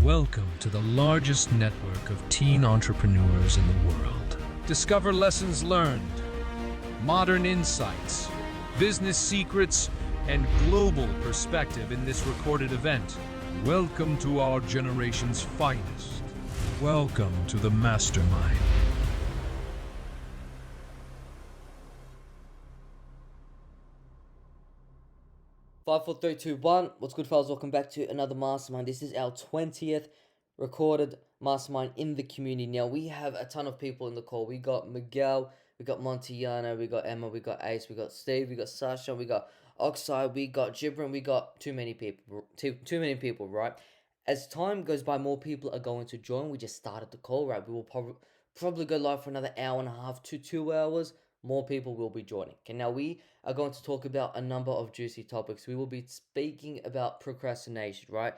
Welcome to the largest network of teen entrepreneurs in the world. Discover lessons learned, modern insights, business secrets, and global perspective in this recorded event. Welcome to our generation's finest. Welcome to the Mastermind. Five, four, three, two, one. What's good, fellas? Welcome back to another Mastermind. This is our 20th recorded Mastermind in the community. Now, we have a ton of people in the call. We got Miguel, we got Montillano, we got Emma, we got Ace, we got Steve, we got Sasha, we got Oxide, we got Gibran, we got too many people, right? As time goes by, more people are going to join. We just started the call, right? We will probably go live for another hour and a half to 2 hours. More people will be joining. Okay, now we are going to talk about a number of juicy topics. We will be speaking about procrastination, right?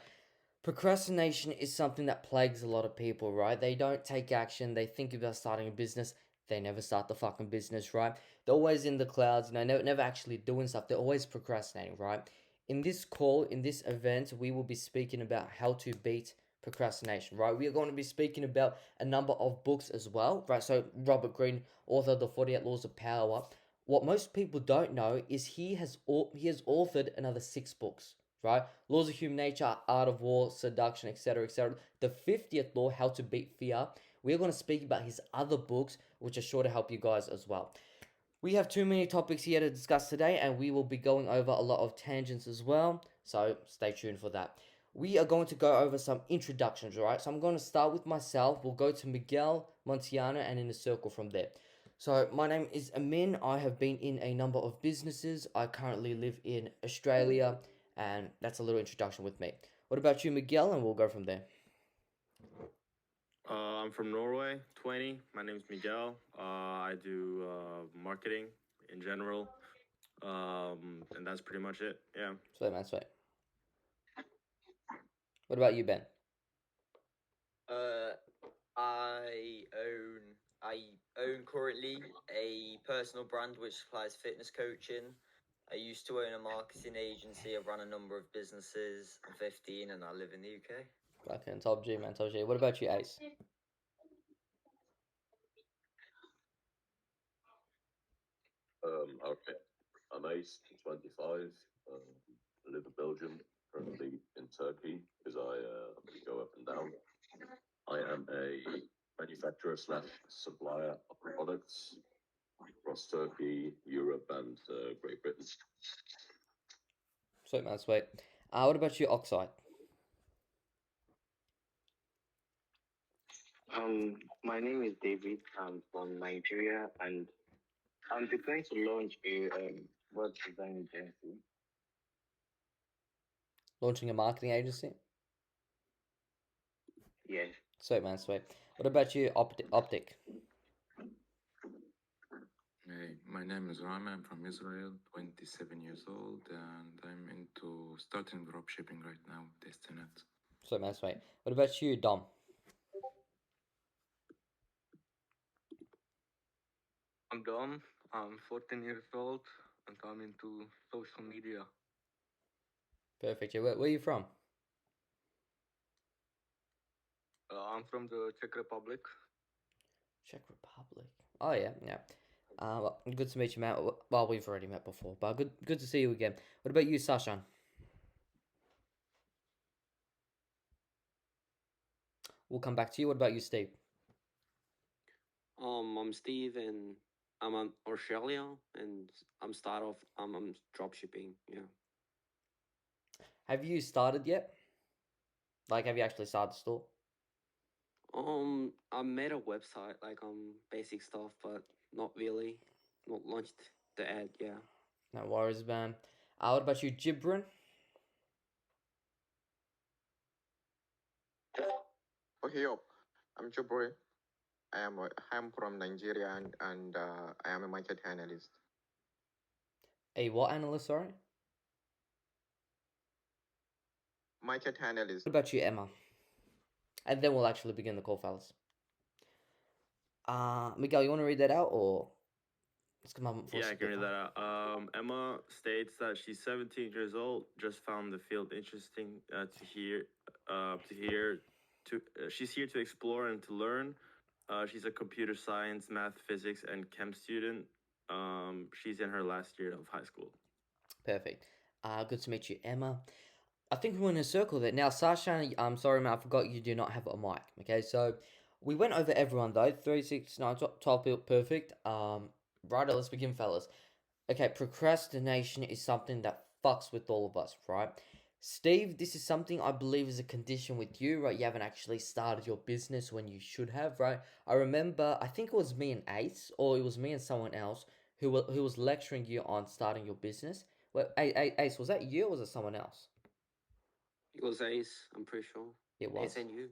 Procrastination is something that plagues a lot of people, right? They don't take action. They think about starting a business. They never start the fucking business, right? They're always in the clouds, never actually doing stuff. They're always procrastinating, right? In this call, in this event, we will be speaking about how to beat procrastination, right? We are going to be speaking about a number of books as well, right? So Robert Greene, author of the 48 Laws of Power. What most people don't know is he has authored another 6 books, right? Laws of Human Nature, Art of War, Seduction, etc., etc. The 50th Law, How to Beat Fear. We're going to speak about his other books, which are sure to help you guys as well. We have too many topics here to discuss today, and we will be going over a lot of tangents as well, so stay tuned for that. We are going to go over some introductions, right? So I'm going to start with myself. We'll go to Miguel, Montillano, and in a circle from there. So my name is Amin. I have been in a number of businesses. I currently live in Australia, and that's a little introduction with me. What about you, Miguel? And we'll go from there. I'm from Norway, 20. My name's Miguel. I do marketing in general. And that's pretty much it. Yeah. Sweet, man, sweet. What about you, Ben? I own currently a personal brand which supplies fitness coaching. I used to own a marketing agency. I've run a number of businesses. I'm 15 and I live in the UK. Okay, top G, man, top G. What about you, Ace? Okay. I'm Ace, 25. I live in Belgium, currently in Turkey because I go up and down. I am a manufacturer / supplier of products across Turkey, Europe, and Great Britain. Sweet, man, sweet. What about you, Oxide? My name is David. I'm from Nigeria, and I'm preparing to launch a web design agency. Launching a marketing agency? Yes. Sweet, man, sweet. What about you, Optic? Hey, my name is Rami. I'm from Israel, 27 years old, and I'm into starting dropshipping right now, Destinet. Sweet, man, sweet. What about you, Dom? I'm Dom. I'm 14 years old and I'm into social media. Perfect. Yeah, where are you from? I'm from the Czech Republic. Czech Republic. Oh yeah, yeah. Well, good to meet you, man. Well, we've already met before, but good to see you again. What about you, Sashan? We'll come back to you. What about you, Steve? I'm Steve and I'm in Australia and I'm dropshipping. Yeah. Have you started yet? Like, have you actually started the store? I made a website, like basic stuff, but not really. Not launched the ad, yeah. No worries, man. What about you, Gibran? Okay, yo, I'm Jabri. I'm from Nigeria and I am a market analyst. A what analyst, sorry? Market analyst. What about you, Emma? And then we'll actually begin the call, fellas. Miguel, you want to read that out, or let's come up? Yeah, I can read that out. Emma states that she's 17 years old, just found the field interesting to hear she's here to explore and to learn. She's a computer science, math, physics, and chem student. She's in her last year of high school. Perfect. Good to meet you, Emma. I think we're in a circle there. Now, Sasha, I'm sorry, man, I forgot you do not have a mic. Okay, so we went over everyone though. 3, 6, 9, 12, perfect. Right, let's begin, fellas. Okay, procrastination is something that fucks with all of us, right? Steve, this is something I believe is a condition with you, right? You haven't actually started your business when you should have, right? I remember, I think it was me and Ace, or it was me and someone else who was lecturing you on starting your business. Well, Ace, was that you or was it someone else? It was Ace, I'm pretty sure. It was. Ace and you.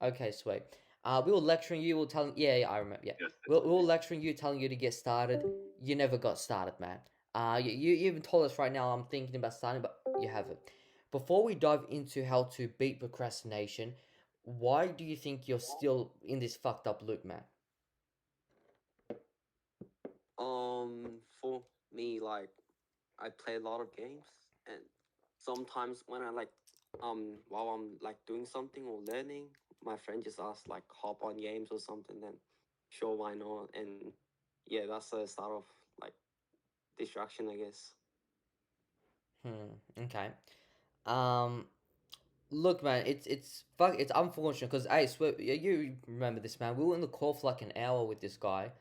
Okay, sweet. We were lecturing you, we were telling, yeah, I remember, yeah. Yes, We were lecturing you, telling you to get started. You never got started, man. You even told us right now, I'm thinking about starting, but you haven't. Before we dive into how to beat procrastination, why do you think you're still in this fucked up loop, man? For me, like, I play a lot of games, and sometimes when I like, while I'm like doing something or learning, my friend just asks like hop on games or something. Then, sure, why not? And yeah, that's the start of like distraction, I guess. Okay. Um, Look, man, it's unfortunate because Ace, you remember this, man. We were in the call for like an hour with this guy,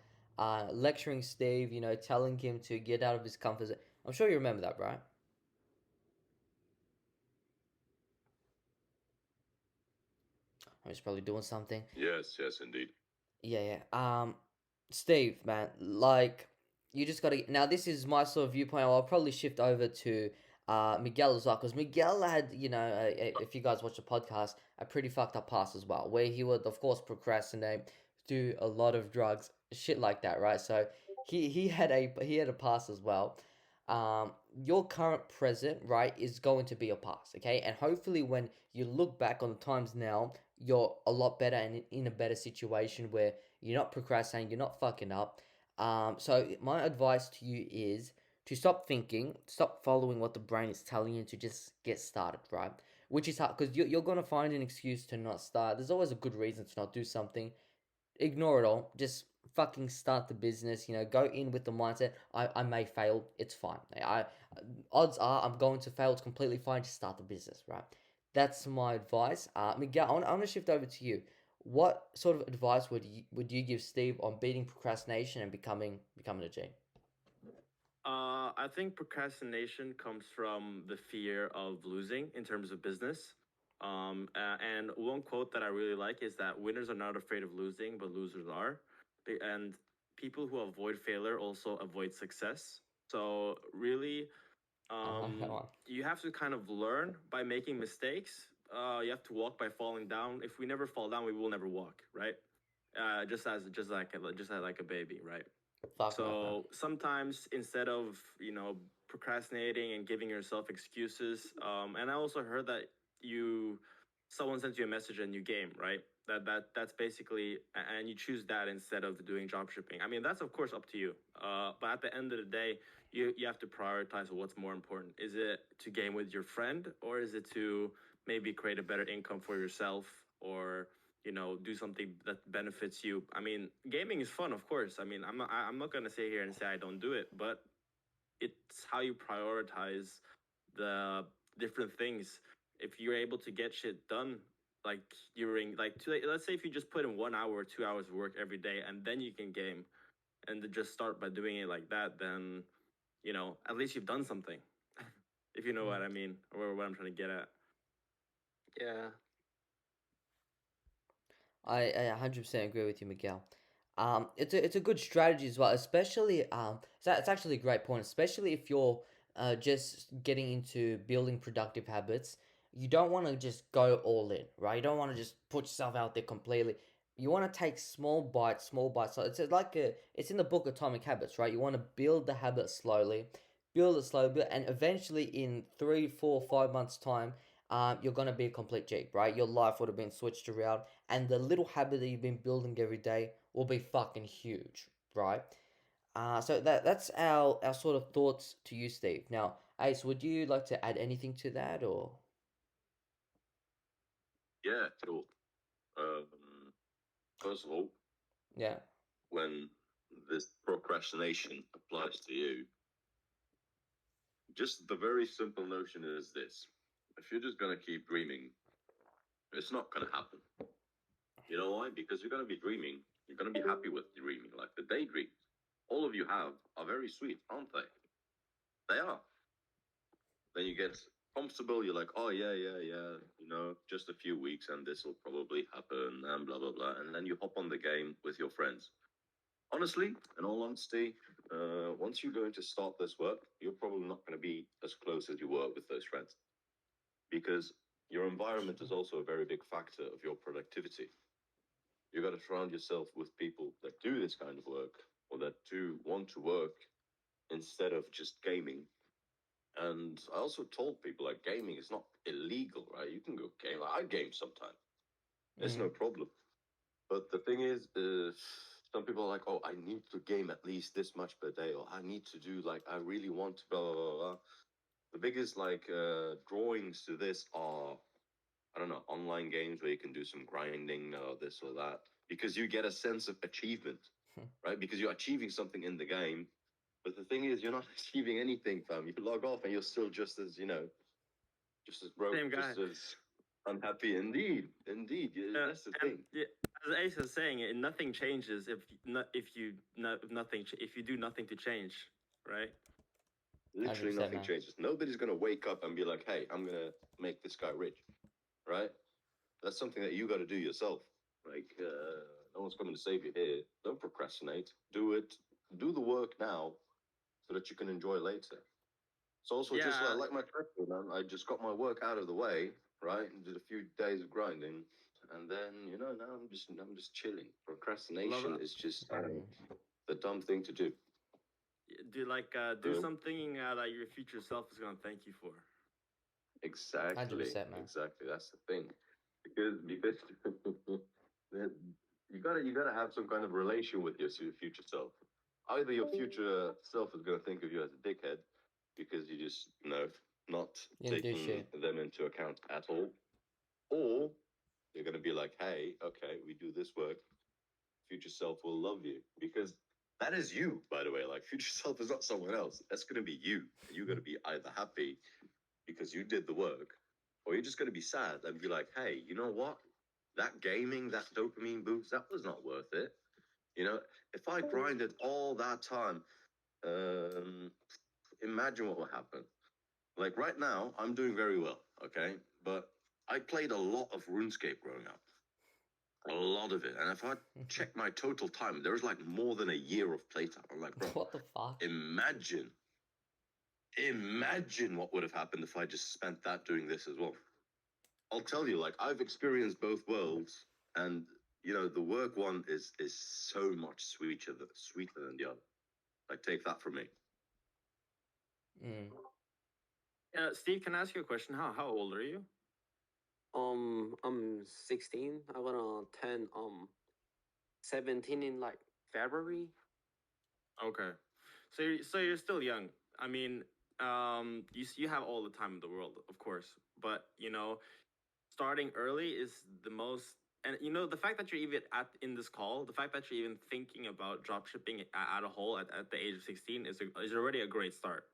lecturing Steve, telling him to get out of his comfort zone. I'm sure you remember that, right? I'm just probably doing something. Yes, yes, indeed. Yeah, yeah. Steve, man, like you just gotta. Now, this is my sort of viewpoint. I'll probably shift over to Miguel as well, because Miguel had, if you guys watch the podcast, a pretty fucked up past as well, where he would, of course, procrastinate, do a lot of drugs, shit like that, right? So he had a past as well. Your current present, right, is going to be a past, okay? And hopefully, when you look back on the times now, you're a lot better and in a better situation where you're not procrastinating, you're not fucking up. So my advice to you is to stop thinking, stop following what the brain is telling you, to just get started, right? Which is hard because you're going to find an excuse to not start. There's always a good reason to not do something. Ignore it all. Just fucking start the business. Go in with the mindset. I may fail. It's fine. Odds are I'm going to fail. It's completely fine. Just start the business, right? That's my advice. Miguel, I want to shift over to you. What sort of advice would you give Steve on beating procrastination and becoming a G? I think procrastination comes from the fear of losing in terms of business. And one quote that I really like is that winners are not afraid of losing, but losers are. And people who avoid failure also avoid success. So really, you have to kind of learn by making mistakes. You have to walk by falling down. If we never fall down, we will never walk, right? Just like a baby, right? So sometimes instead of procrastinating and giving yourself excuses, and I also heard that someone sent you a message and you game, right? That's basically, and you choose that instead of doing job shipping. I mean, that's of course up to you. But at the end of the day, you have to prioritize what's more important. Is it to game with your friend, or is it to maybe create a better income for yourself, or do something that benefits you? I mean, gaming is fun, of course. I mean, I'm not gonna sit here and say I don't do it, but it's how you prioritize the different things. If you're able to get shit done, like let's say if you just put in 1 hour or 2 hours of work every day, and then you can game, and to just start by doing it like that, then at least you've done something. If you know what I mean, or what I'm trying to get at. Yeah. I 100% agree with you, Miguel. It's a good strategy as well, especially it's actually a great point, especially if you're just getting into building productive habits. You don't want to just go all in, right? You don't want to just put yourself out there completely. You want to take small bites, small bites. So it's in the book Atomic Habits, right? You want to build the habit slowly, build it slowly, and eventually in 3, 4, 5 months time, you're gonna be a complete G, right? Your life would have been switched around, and the little habit that you've been building every day will be fucking huge, right? So that's our sort of thoughts to you, Steve. Now, Ace, would you like to add anything to that, or? Yeah, cool. First of all, Yeah. when this procrastination applies to you, just the very simple notion is this: if you're just gonna keep dreaming, it's not gonna happen. You know why? Because you're gonna be dreaming. You're gonna be happy with dreaming. Like the daydreams, all of you have are very sweet, aren't they? They are. Then you get comfortable. You're like, oh yeah, yeah, yeah. You know, just a few weeks, and this will probably happen, and blah blah blah. And then you hop on the game with your friends. Honestly, in all honesty, once you're going to start this work, you're probably not going to be as close as you were with those friends because your environment is also a very big factor of your productivity. You got to surround yourself with people that do this kind of work or that do want to work instead of just gaming. And I also told people like gaming is not illegal, right? You can go game. Like, I game sometimes. It's no problem. But the thing is, some people are like, oh, I need to game at least this much per day, or I need to do like, I really want to, blah, blah, blah, blah. The biggest like drawings to this are, I don't know, online games where you can do some grinding or this or that, because you get a sense of achievement, right? Because you're achieving something in the game. But the thing is, you're not achieving anything, fam. You log off and you're still just as, you know, just as broke, Same guy. just as unhappy. Indeed, indeed. That's the thing. Yeah, as Ace is saying, nothing changes if you do nothing to change, right? Literally 100%, nothing man. changes. Nobody's gonna wake up and be like, "Hey, I'm gonna make this guy rich," right? That's something that you got to do yourself. Like, no one's coming to save you here. Don't procrastinate. Do it. Do the work now, so that you can enjoy later. So also, just Yeah. like my trip, man, I just got my work out of the way, right, and did a few days of grinding, and then now I'm just chilling. Procrastination is just the dumb thing to do. Do something that your future self is gonna thank you for. Exactly. 100%, man. Exactly. That's the thing. Because you gotta have some kind of relation with your future self. Either your future self is gonna think of you as a dickhead because you just not You didn't do taking shit. them into account at all, or you're gonna be like, hey, okay, we do this work. Future self will love you because that is you, by the way. Like future self is not someone else. That's gonna be you. You're gonna be either happy because you did the work, or you're just going to be sad and be like, hey, you know what? That gaming, that dopamine boost, that was not worth it. If I grinded all that time, imagine what would happen. Like right now, I'm doing very well, okay? But I played a lot of RuneScape growing up. A lot of it. And if I check my total time, there was like more than a year of playtime. I'm like, bro, What the fuck? Imagine what would have happened if I just spent that doing this as well. I'll tell you, like I've experienced both worlds, and the work one is so much sweeter than the other. Like take that from me. Steve, can I ask you a question? How old are you? I'm 16. I'm gonna turn 17 in like February. Okay, so you're still young. I mean, you have all the time in the world, of course, but starting early is the most. And the fact that you're even in this call, the fact that you're even thinking about drop shipping at a whole at the age of 16 is already a great start.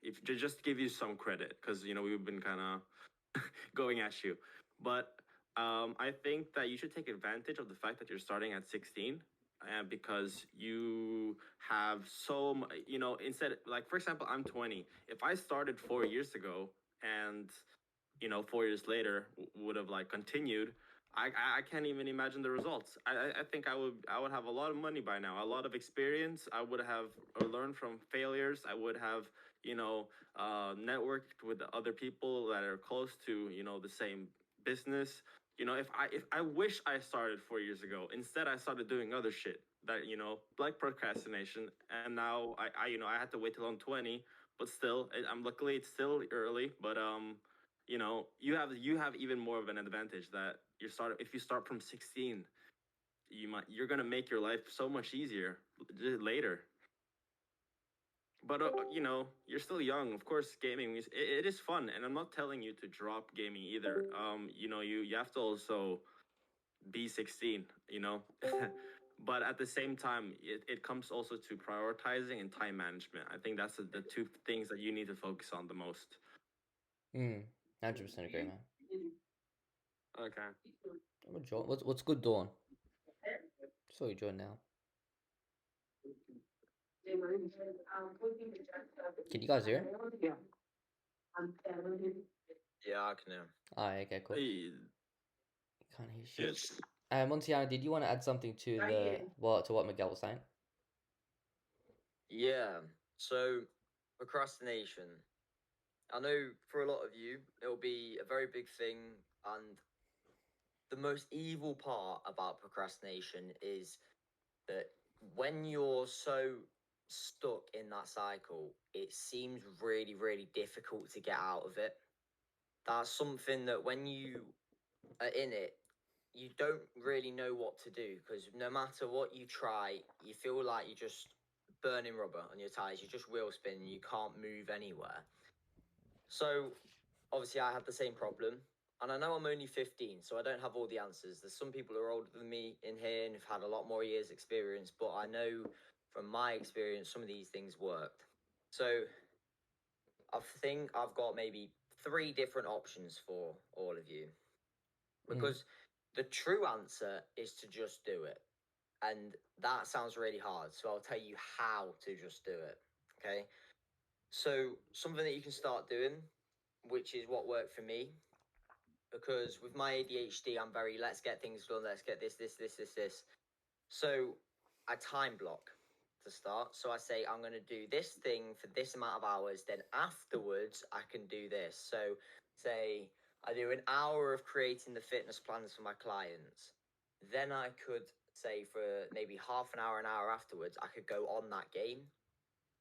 If just to give you some credit, because we've been kind of going at you, but I think that you should take advantage of the fact that you're starting at 16. Because you have instead, like for example, I'm 20. If I started 4 years ago and 4 years later would have like continued, I can't even imagine the results. I think I would have a lot of money by now, a lot of experience. I would have learned from failures. I would have networked with other people that are close to the same business. If I wish I started 4 years ago. Instead, I started doing other shit that like procrastination, and now I had to wait till I'm 20. But still, I'm luckily it's still early. But you have even more of an advantage that if you start from 16, you're gonna make your life so much easier later. But you're still young. Of course, gaming it is fun, and I'm not telling you to drop gaming either. You have to also be 16, you know. But at the same time, it comes also to prioritizing and time management. I think that's the two things that you need to focus on the most. 100% agree, man. Okay. What's good, Dawn? So you join now. Can you guys hear him? Yeah, I can hear. Oh, okay, cool. Hey, Can't hear shit. Yes. Montiano, did you want to add something to what Miguel was saying? Yeah. So procrastination. I know for a lot of you it'll be a very big thing, and the most evil part about procrastination is that when you're so stuck in that cycle, it seems really, really difficult to get out of it. That's something that when you are in it, you don't really know what to do, because no matter what you try, you feel like you're just burning rubber on your tires. You're just wheel spinning. You can't move anywhere. So obviously, I had the same problem. And I know I'm only 15, so I don't have all the answers. There's some people who are older than me in here and have had a lot more years' experience, but I know from my experience some of these things worked. So I think I've got maybe 3 different options for all of you. Because the true answer is to just do it. And that sounds really hard, so I'll tell you how to just do it. Okay? So something that you can start doing, which is what worked for me, because with my ADHD, I'm very, let's get things done, let's get this. So I time block to start. So I say, I'm going to do this thing for this amount of hours, then afterwards I can do this. So say I do an hour of creating the fitness plans for my clients. Then I could say for maybe half an hour afterwards, I could go on that game.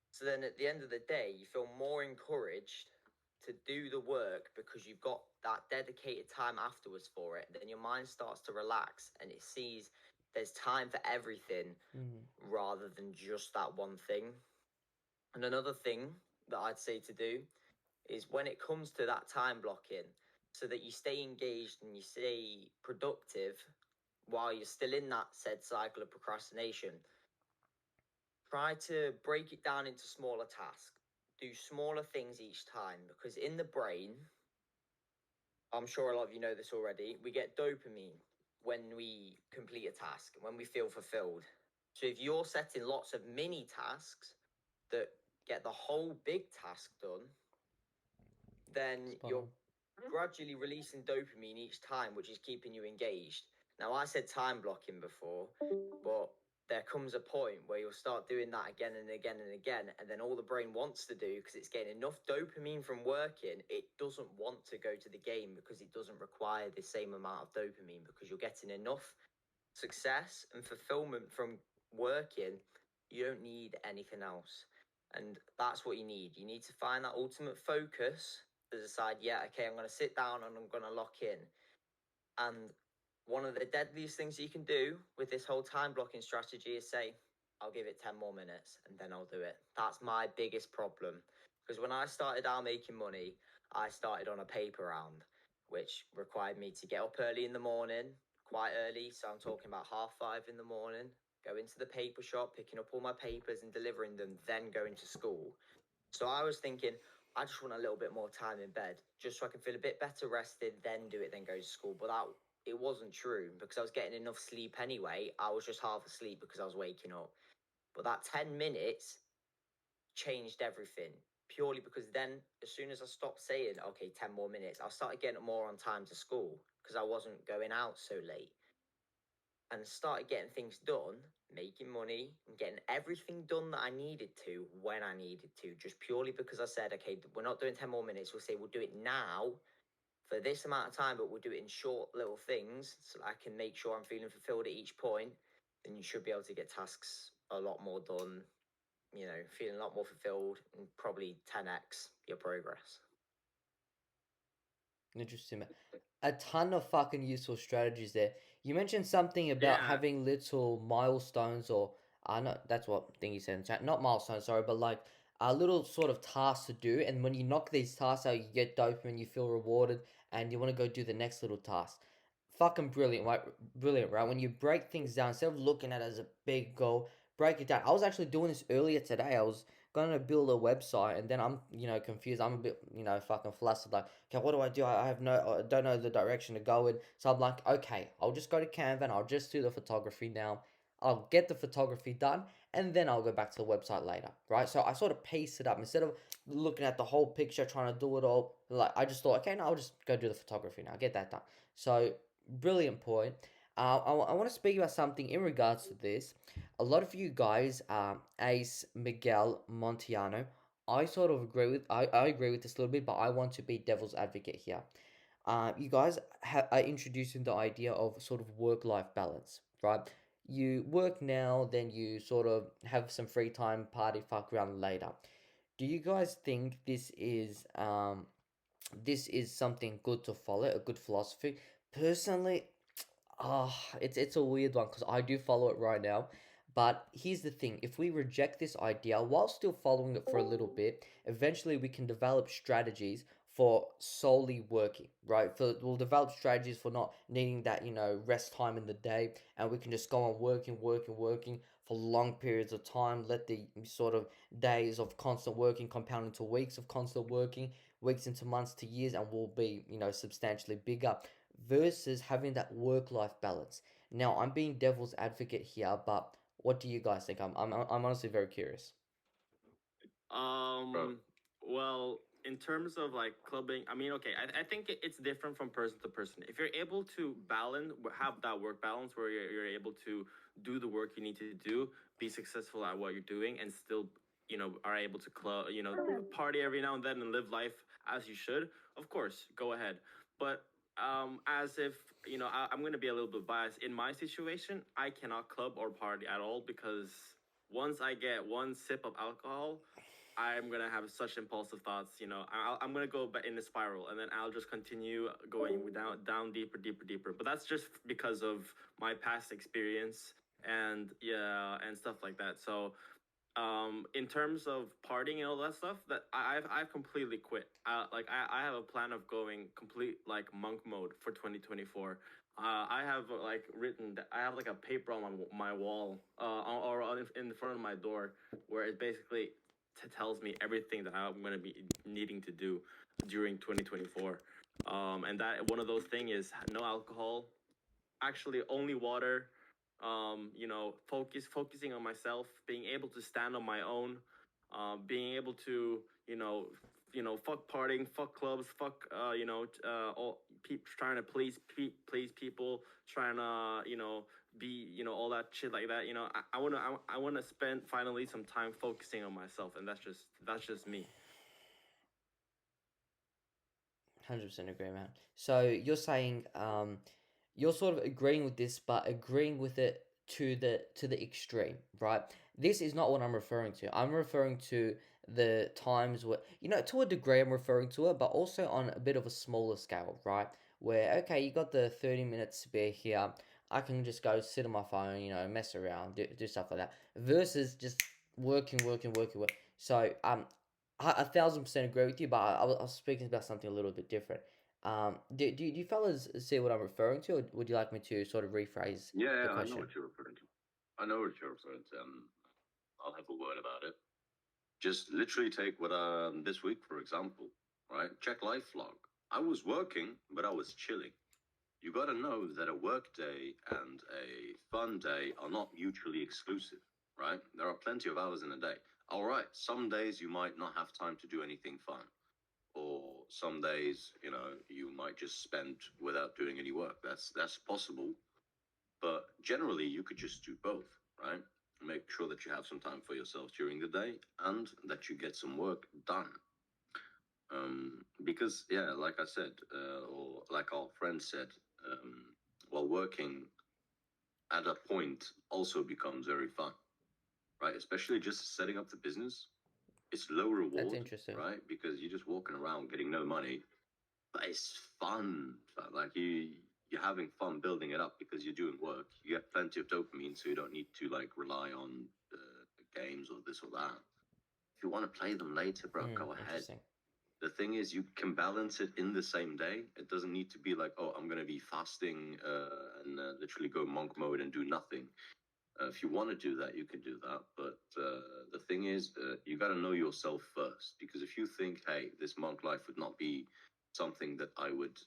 So then at the end of the day, you feel more encouraged to do the work because you've got that dedicated time afterwards for it. Then your mind starts to relax and it sees there's time for everything rather than just that one thing. And another thing that I'd say to do is when it comes to that time blocking, so that you stay engaged and you stay productive while you're still in that said cycle of procrastination, try to break it down into smaller tasks. Do smaller things each time, because in the brain, I'm sure a lot of you know this already, we get dopamine when we complete a task, when we feel fulfilled. So if you're setting lots of mini tasks that get the whole big task done, then you're gradually releasing dopamine each time, which is keeping you engaged. Now, I said time blocking before, but there comes a point where you'll start doing that again and again and again, and then all the brain wants to do, because it's getting enough dopamine from working, it doesn't want to go to the game because it doesn't require the same amount of dopamine, because you're getting enough success and fulfillment from working. You don't need anything else. And that's what you need. You need to find that ultimate focus to decide, yeah, okay, I'm going to sit down and I'm going to lock in. And one of the deadliest things you can do with this whole time blocking strategy is say, I'll give it 10 more minutes and then I'll do it. That's my biggest problem. Because when I started out making money, I started on a paper round, which required me to get up early in the morning, quite early. So I'm talking about 5:30 in the morning, go into the paper shop, picking up all my papers and delivering them, then going to school. So I was thinking, I just want a little bit more time in bed, just so I can feel a bit better rested, then do it, then go to school. But it wasn't true, because I was getting enough sleep anyway. I was just half asleep because I was waking up. But that 10 minutes changed everything, purely because then as soon as I stopped saying, okay, 10 more minutes, I started getting more on time to school because I wasn't going out so late, and started getting things done, making money and getting everything done that I needed to when I needed to, just purely because I said, okay, we're not doing 10 more minutes. We'll say we'll do it now for this amount of time, but we'll do it in short little things so that I can make sure I'm feeling fulfilled at each point. Then you should be able to get tasks a lot more done, you know, feeling a lot more fulfilled, and probably 10x your progress. Interesting, man. A ton of fucking useful strategies there. You mentioned something about having little milestones, or no, that's what thing you said in the chat. Not milestones, sorry, but like a little sort of tasks to do. And when you knock these tasks out, you get dopamine, you feel rewarded, and you want to go do the next little task. fucking brilliant, right? Brilliant, right? When you break things down, instead of looking at it as a big goal, break it down. I was actually doing this earlier today. I was gonna build a website, and then I'm, confused. I'm a bit, fucking flustered. Like, okay, what do I do? I have no, I don't know the direction to go in. So I'm like, okay, I'll just go to Canva and I'll just do the photography now. I'll get the photography done, and then I'll go back to the website later, right? So I sort of piece it up instead of looking at the whole picture, trying to do it all. Like, I just thought, okay, now I'll just go do the photography now, get that done. So brilliant point. I want to speak about something in regards to this. A lot of you guys, Ace, Miguel, Montiano, I sort of agree with. I agree with this a little bit, but I want to be devil's advocate here. You guys are introducing the idea of sort of work-life balance, right? You work now, then you sort of have some free time, party, fuck around later. Do you guys think this is something good to follow, a good philosophy? Personally, it's a weird one because I do follow it right now. But here's the thing: if we reject this idea while still following it for a little bit, eventually we can develop strategies for solely working, right? We'll develop strategies for not needing that, rest time in the day, and we can just go on working, working, working for long periods of time. Let the sort of days of constant working compound into weeks of constant working, weeks into months to years, and we'll be, substantially bigger versus having that work life balance. Now, I'm being devil's advocate here, but what do you guys think? I'm honestly very curious. Well, in terms of like clubbing, I mean, okay, I think it's different from person to person. If you're able to have that work balance where you're able to do the work you need to do, be successful at what you're doing, and still, are able to party every now and then and live life as you should, of course, go ahead. But as if, I'm going to be a little bit biased. In my situation, I cannot club or party at all because once I get one sip of alcohol, I'm gonna have such impulsive thoughts. I'm gonna go in a spiral, and then I'll just continue going down deeper, deeper, deeper. But that's just because of my past experience and yeah, and stuff like that. So, in terms of partying and all that stuff, that I've completely quit. I have a plan of going complete like monk mode for 2024. I have like written I have like a paper on my wall, in front of my door, where it basically tells me everything that I'm going to be needing to do during 2024. And that one of those things is no alcohol, actually only water. Focusing on myself, being able to stand on my own, being able to fuck partying, fuck clubs, fuck all trying to please people, trying to be all that shit like that. I want to spend finally some time focusing on myself, and that's just me. 100% agree, man. So you're saying, you're sort of agreeing with this, but agreeing with it to the extreme, right? This is not what I'm referring to. I'm referring to the times where, to a degree I'm referring to it, but also on a bit of a smaller scale, right? Where, okay, you got the 30 minutes spare here. I can just go sit on my phone, mess around, do stuff like that. Versus just working, working, working, work. So, I 1,000% agree with you, but I was speaking about something a little bit different. Do you fellas see what I'm referring to, or would you like me to sort of rephrase the Yeah, I know question? what you're referring to. I know what you're referring to. I'll have a word about it. Just literally take what this week, for example, right? Check life log. I was working, but I was chilling. You got to know that a work day and a fun day are not mutually exclusive, right? There are plenty of hours in a day. All right, some days you might not have time to do anything fun, or some days, you might just spend without doing any work. That's possible, but generally you could just do both, right? Make sure that you have some time for yourself during the day and that you get some work done. Because yeah, like I said, or like our friend said, while working at a point also becomes very fun, right? Especially just setting up the business. It's low That's reward, interesting. right? Because you're just walking around getting no money, but it's fun. Like you're having fun building it up because you're doing work. You get plenty of dopamine, so you don't need to like rely on the games or this or that. If you want to play them later, bro, go ahead. Interesting. The thing is, you can balance it in the same day. It doesn't need to be like, oh, I'm gonna be fasting and literally go monk mode and do nothing. If you want to do that, you can do that. But the thing is, you got to know yourself first. Because if you think, hey, this monk life would not be something that I would,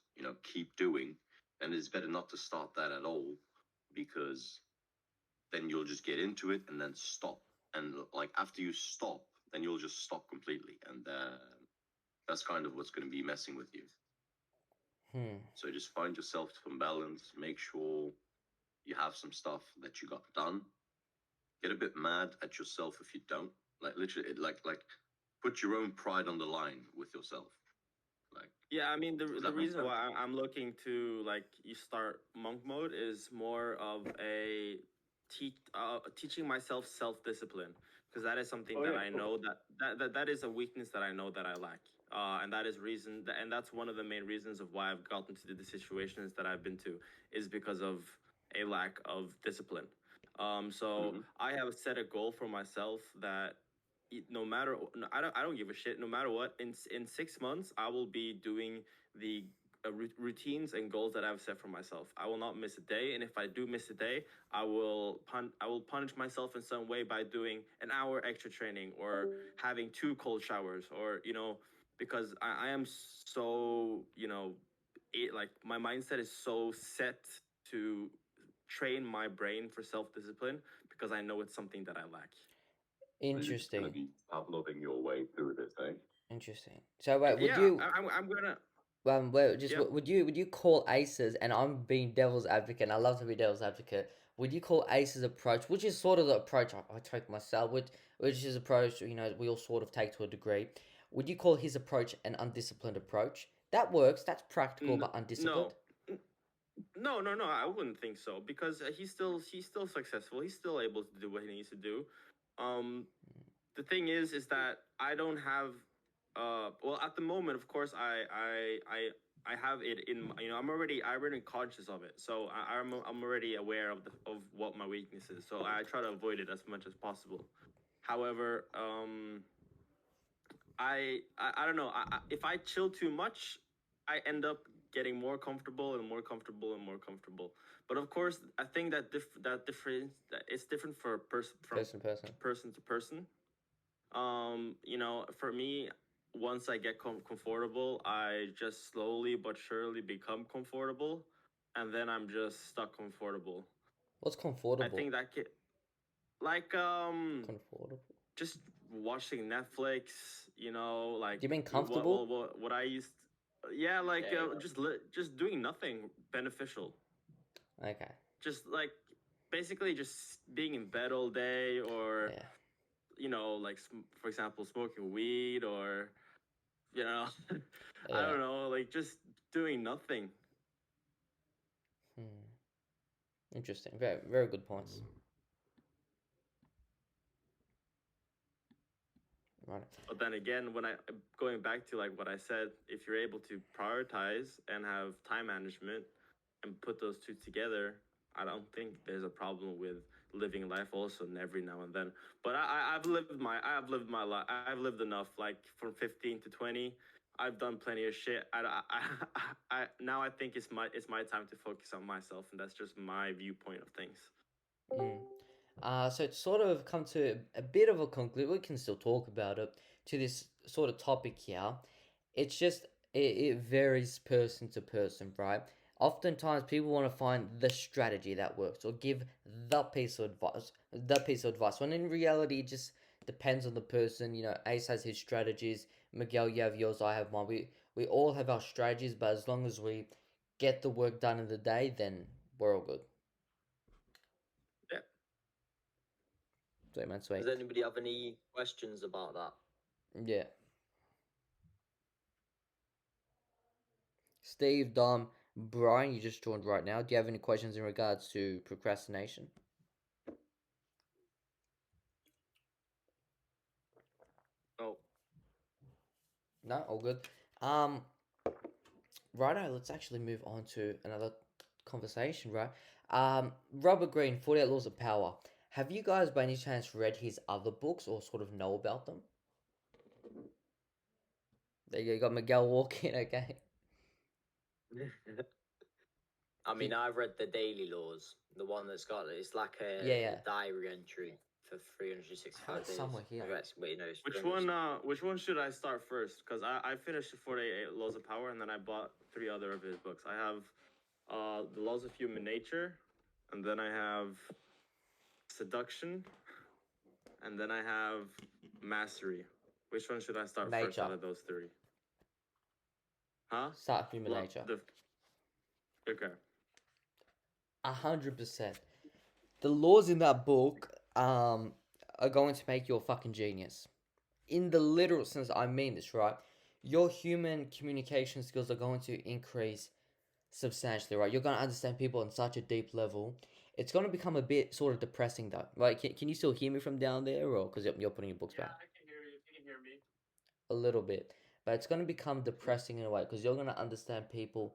keep doing, then it's better not to start that at all, because then you'll just get into it and then stop. And like after you stop, then you'll just stop completely, and that's kind of what's going to be messing with you. So just find yourself some balance. Make sure you have some stuff that you got done. Get a bit mad at yourself if you don't. Like literally, like put your own pride on the line with yourself. Like Yeah, I mean the does the that make reason sense? why I'm looking to like you start monk mode is more of a teaching myself self-discipline, because that is something Oh, that yeah, I of course. know that is a weakness that I know that I lack. And that is and that's one of the main reasons of why I've gotten to the situations that I've been to, is because of a lack of discipline. So Mhm. I have set a goal for myself that no matter no, I don't give a shit. No matter what, in 6 months I will be doing the routines and goals that I've set for myself. I will not miss a day, and if I do miss a day, I will punish myself in some way by doing an hour extra training or having 2 cold showers, or because I am so like my mindset is so set to train my brain for self discipline, because I know it's something that I lack. So you're just gonna Interesting. be Pavloving your way through this, eh? Interesting. So wait, would Yeah, you I'm gonna. wait, just Yeah. would you call Aces, and I'm being devil's advocate, and I love to be devil's advocate. Would you call Aces approach, which is sort of the approach I take myself, which is approach we all sort of take to a degree. Would you call his approach an undisciplined approach? That works. That's practical but undisciplined. No, no. I wouldn't think so, because he's still successful. He's still able to do what he needs to do. Um, the thing is that I don't have. Well, at the moment, of course, I have it in. I'm already conscious of it, so I'm already aware of what my weakness is. So I try to avoid it as much as possible. However, I don't know. If I chill too much, I end up getting more comfortable and more comfortable and more comfortable. But of course, I think that difference that it's different for from Person to person. person to person. For me, once I get comfortable, I just slowly but surely become comfortable, and then I'm just stuck comfortable. What's I comfortable? think that like Comfortable. just watching Netflix, like Do you mean what comfortable? what I used, yeah, like Yeah, yeah. just doing nothing beneficial, Okay. just like basically just being in bed all day, or Yeah. like for example smoking weed, or I Yeah. don't know, like just doing nothing. Interesting. Very very good points. Right. But then again, when I going back to like what I said, if you're able to prioritize and have time management and put those two together, I don't think there's a problem with living life also and every now and then. But I've lived my life. I've lived enough. Like from 15 to 20, I've done plenty of shit. Now I think it's my time to focus on myself, and that's just my viewpoint of things. So to sort of come to a bit of a conclusion, we can still talk about it, to this sort of topic here. It's just it varies person to person, right? Oftentimes people want to find the strategy that works or give the piece of advice. When in reality, it just depends on the person. Ace has his strategies. Miguel, you have yours. I have mine. We all have our strategies, but as long as we get the work done in the day, then we're all good. Yeah. Sweet man, sweet. Does anybody have any questions about that? Yeah. Steve, Dom, Brian, you just joined right now. Do you have any questions in regards to procrastination? Oh, No, all good. Righto, let's actually move on to another conversation, right? Robert Greene, 48 Laws of Power. Have you guys by any chance read his other books or sort of know about them? There you go, Miguel walking. Okay. I mean, I've read the Daily Laws, the one that's got it's like a Yeah. diary entry for I 365 have it days. somewhere here. Like, that's, but, you know, it's Which one should I start first? Because I finished the 48 Laws of Power, and then I bought 3 other of his books. I have the Laws of Human Nature, and then I have Seduction, and then I have Mastery. Which one should I start first Nature. out of those 3? Huh? Start human Lo- nature. Okay. 100%. The laws in that book are going to make you a fucking genius. In the literal sense, I mean this, right? Your human communication skills are going to increase substantially, right? You're going to understand people on such a deep level. It's going to become a bit sort of depressing, though. Right? Can you still hear me from down there, or because you're putting your books back? I can hear you. You can hear me. A little bit, but it's going to become depressing in a way because you're going to understand people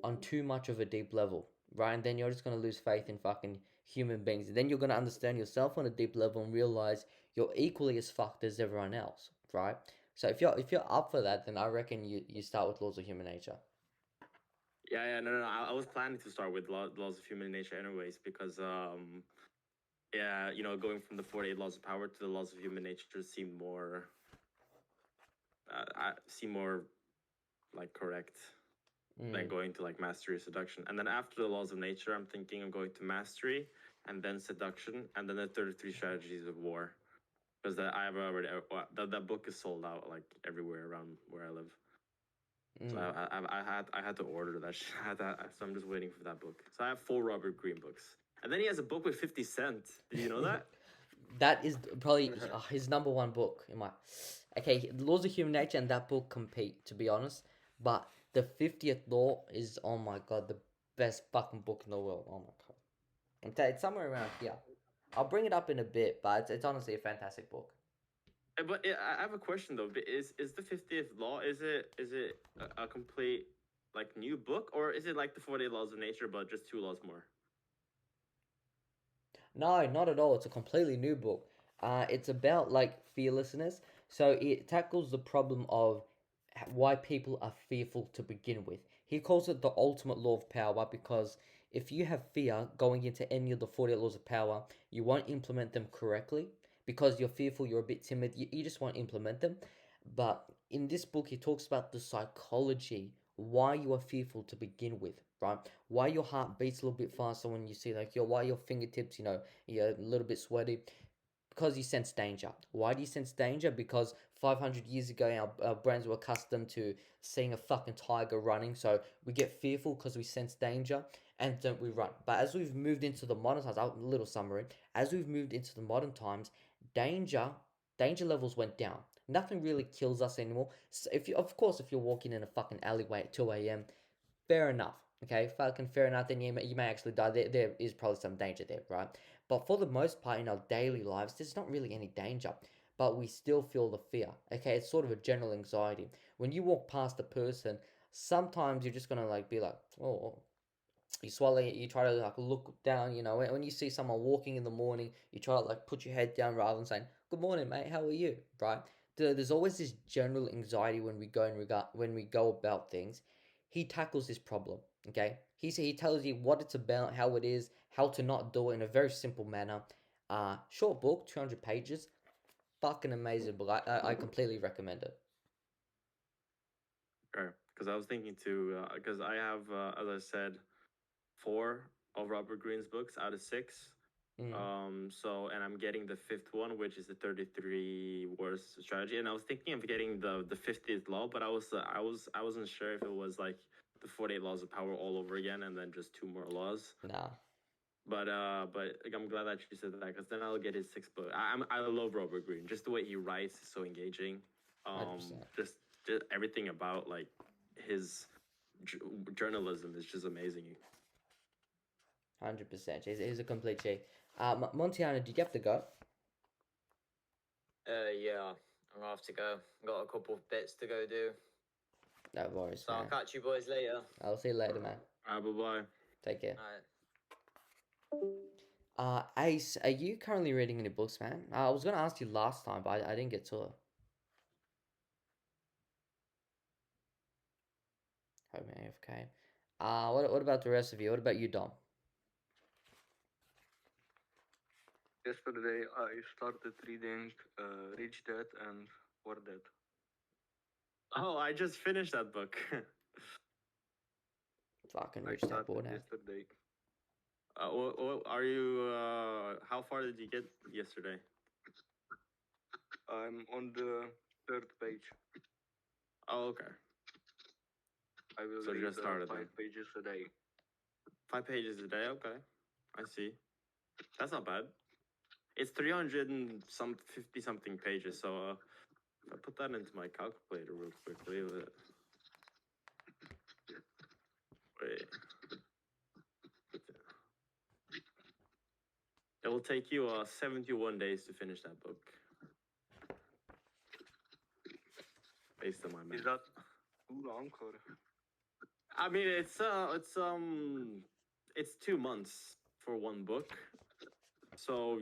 on too much of a deep level, right? And then you're just going to lose faith in fucking human beings. And then you're going to understand yourself on a deep level and realize you're equally as fucked as everyone else, right? So if you're up for that, then I reckon you start with Laws of Human Nature. Yeah, no. I was planning to start with Laws of Human Nature, anyways, because yeah, you know, going from the 48 Laws of Power to the Laws of Human Nature seemed more, like correct than going to like Mastery or Seduction. And then after the Laws of Nature, I'm thinking of going to Mastery and then Seduction and then the 33 Strategies of War, because that I've already that book is sold out like everywhere around where I live. So I had to order that shit. So I'm just waiting for that book. So I have 4 Robert Greene books, and then he has a book with 50 Cent. Did you know that? That is probably his number one book in my. Okay, Laws of Human Nature and that book compete, to be honest. But the 50th Law is, oh my god, the best fucking book in the world. Oh my god. It's somewhere around here. I'll bring it up in a bit, but it's honestly a fantastic book. But I have a question though. Is the 50th Law, is it a complete like new book, or is it like the 48 Laws of Nature but just 2 laws more? No, not at all. It's a completely new book. It's about like fearlessness. So it tackles the problem of why people are fearful to begin with. He calls it the ultimate law of power because if you have fear going into any of the 48 laws of power, you won't implement them correctly because you're fearful, you're a bit timid, you just won't implement them. But in this book, he talks about the psychology, why you are fearful to begin with, right? Why your heart beats a little bit faster when you see like why your fingertips, you're a little bit sweaty. Because you sense danger. Why do you sense danger? Because 500 years ago, our brains were accustomed to seeing a fucking tiger running, so we get fearful because we sense danger, and then we run. But as we've moved into the modern times, a little summary, as we've moved into the modern times, danger levels went down. Nothing really kills us anymore. So if you're walking in a fucking alleyway at 2 a.m., fair enough. Okay, fucking fair enough. Then you may actually die. There is probably some danger there, right? But for the most part, in our daily lives, there's not really any danger. But we still feel the fear. Okay, it's sort of a general anxiety. When you walk past a person, sometimes you're just gonna like be like, oh, you swallow it. You try to like look down. When you see someone walking in the morning, you try to like put your head down rather than saying, "Good morning, mate. How are you?" Right? There's always this general anxiety when we go about things. He tackles this problem. Okay, he tells you what it's about, how it is, how to not do it in a very simple manner. Short book, 200 pages, fucking amazing book. I completely recommend it. Okay, because I was thinking too, because I have, as I said, 4 of Robert Greene's books out of 6. So, and I'm getting the 5th one, which is the 33 Wars Strategy, and I was thinking of getting the 50th Law, but I wasn't sure if it was like the 48 Laws of Power all over again, and then just 2 more laws. Nah. But like, I'm glad that you said that, because then I'll get his 6th book. I love Robert Greene. Just the way he writes is so engaging. 100%. Just everything about like his journalism is just amazing. 100%. He's a complete G. Montiana, did you have to go? Yeah, I'm gonna have to go. Got a couple of bits to go do. No worries, So I'll man. catch you boys later. I'll see you later, man. Bye-bye. Take care. Alright. Ace, are you currently reading any books, man? I was gonna ask you last time, but I didn't get to it. Home AFK. What about the rest of you? What about you, Dom? Yesterday I started reading Rich Dad and Poor Dad. Oh, I just finished that book. Fucking I Rich Dad started Poor Dad. yesterday. Are you? How far did you get yesterday? I'm on the third page. Oh, okay. I will So read just started 5 then. pages a day. 5 pages a day. Okay, I see. That's not bad. It's 300 and some 50 something pages. So if I put that into my calculator real quickly, wait. It will take you 71 days to finish that book. Based on my math. Is that too long or? I mean, it's 2 months for one book. So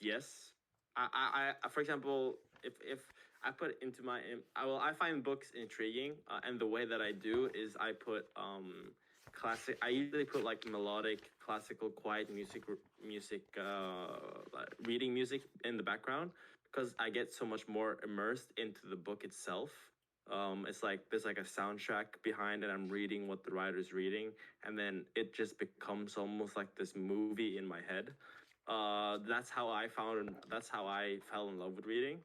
yes, I for example, if I put into my I find books intriguing, and the way that I do is I put classic. I usually put like melodic, classical, quiet music, like reading music in the background because I get so much more immersed into the book itself. It's like there's like a soundtrack behind it. I'm reading what the writer's reading, and then it just becomes almost like this movie in my head. That's how I found. That's how I fell in love with reading.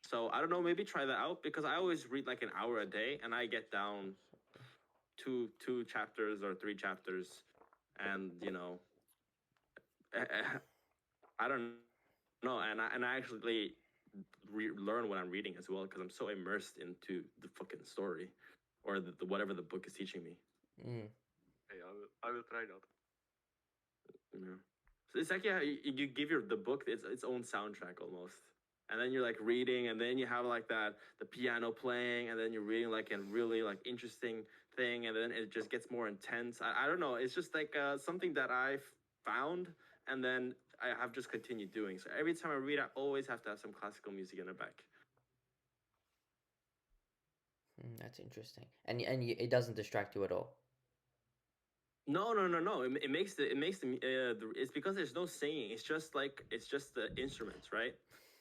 So I don't know. Maybe try that out because I always read like an hour a day, and I get down two chapters or 3 chapters, and I don't know, and I actually learn what I'm reading as well because I'm so immersed into the fucking story, or the whatever the book is teaching me. Hey, I will try that. Yeah. So it's like you give the book its own soundtrack almost, and then you're like reading, and then you have like the piano playing, and then you're reading like a really like interesting thing, and then it just gets more intense. I don't know. It's just like something that I've found, and then I have just continued doing. So every time I read, I always have to have some classical music in the back. That's interesting. And it doesn't distract you at all. No. It makes it's because there's no singing. It's just the instruments, right?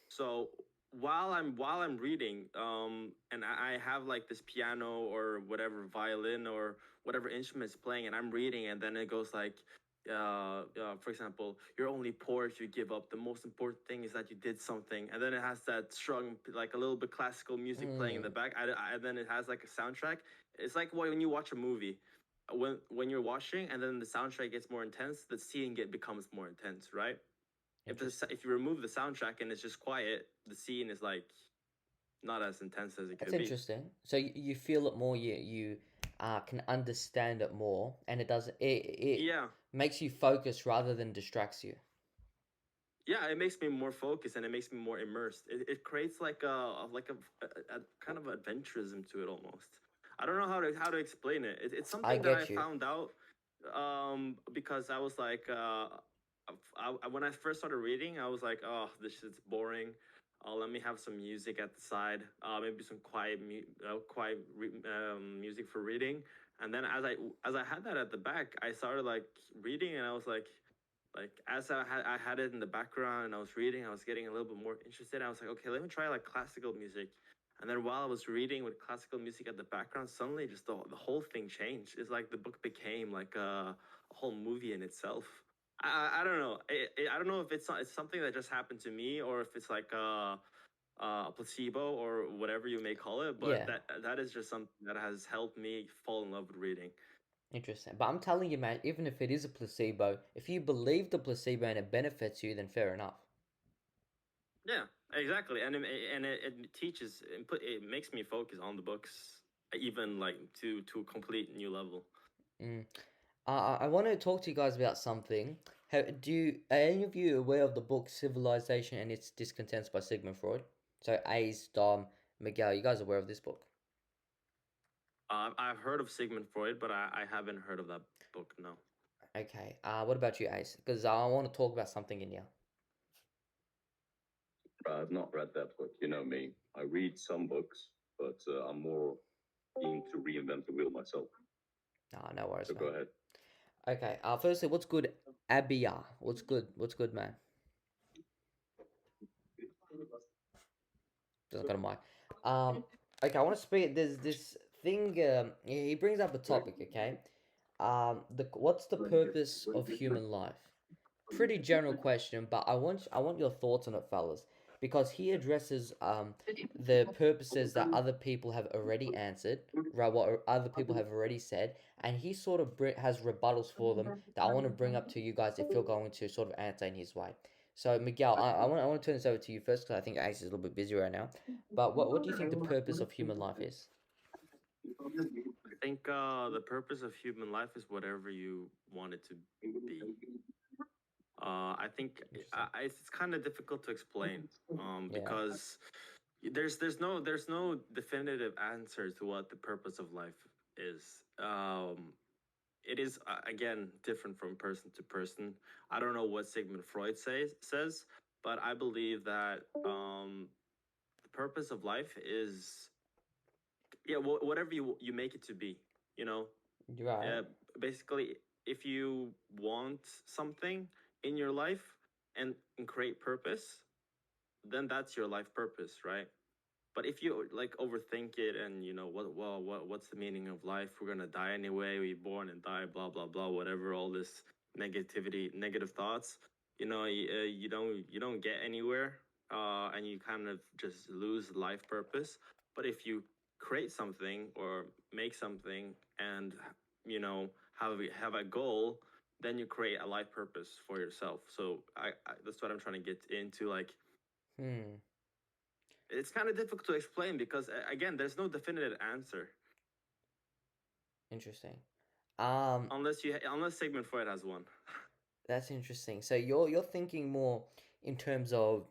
So while I'm reading, and I have like this piano or whatever violin or whatever instrument's playing, and I'm reading, and then it goes like, for example, you're only poor if you give up. The most important thing is that you did something, and then it has that strong, like a little bit classical music playing in the back. And then it has like a soundtrack. It's like when you watch a movie. When you're watching and then the soundtrack gets more intense, the scene becomes more intense, right? If you remove the soundtrack and it's just quiet, the scene is like not as intense as it could be. That's interesting. So you feel it more. You can understand it more, and it makes you focus rather than distracts you. Yeah, it makes me more focused and it makes me more immersed. It creates like a kind of adventurism to it almost. I don't know how to explain it. It's something that I found out because I was like when I first started reading, I was like, oh, this shit's boring. Let me have some music at the side. Maybe some quiet music for reading. And then as I had that at the back, I started like reading, and I was like as I had it in the background and I was reading, I was getting a little bit more interested. I was like, okay, let me try like classical music. And then while I was reading with classical music at the background, suddenly just the whole thing changed. It's like the book became like a whole movie in itself. I don't know. I don't know if it's something that just happened to me or if it's like a placebo or whatever you may call it. But that is just something that has helped me fall in love with reading. Interesting. But I'm telling you, man, even if it is a placebo, if you believe the placebo and it benefits you, then fair enough. Yeah, exactly. And it teaches, it makes me focus on the books, even like to a complete new level. I want to talk to you guys about something. Are any of you aware of the book Civilization and Its Discontents by Sigmund Freud? So Ace, Dom, Miguel, you guys are aware of this book? I've heard of Sigmund Freud, but I haven't heard of that book, no. Okay. What about you, Ace? Because I want to talk about something in here. I've not read that book. You know me. I read some books, but I'm more being to reinvent the wheel myself. Ah, no worries, So go man. ahead. Okay. Firstly, what's good, Abia? What's good? What's good, man? Doesn't got a mic. Okay, I want to speak. There's this thing. He brings up a topic. Okay. What's the purpose of human life? Pretty general question, but I want your thoughts on it, fellas, because he addresses the purposes that other people have already answered, right? What other people have already said, and he sort of has rebuttals for them that I want to bring up to you guys if you're going to sort of answer in his way. So Miguel, I want to turn this over to you first because I think Ace is a little bit busy right now. But what do you think the purpose of human life is? I think the purpose of human life is whatever you want it to be. I think it's kind of difficult to explain Yeah. because there's no definitive answer to what the purpose of life is. It is again different from person to person. I don't know what Sigmund Freud says, but I believe that the purpose of life is whatever you make it to be. You know, Right. basically, if you want something in your life and create purpose, then that's your life purpose, right? But if you like overthink it and you know what's the meaning of life? We're gonna die anyway. We born and die, blah blah blah, whatever. All this negativity, negative thoughts. You know, you don't get anywhere, and you kind of just lose life purpose. But if you create something or make something and you know have a goal, then you create a life purpose for yourself. So I that's what I'm trying to get into. Like Hmm. it's kind of difficult to explain because again there's no definitive answer Interesting. unless Sigmund Freud has one. That's interesting. So you're thinking more in terms of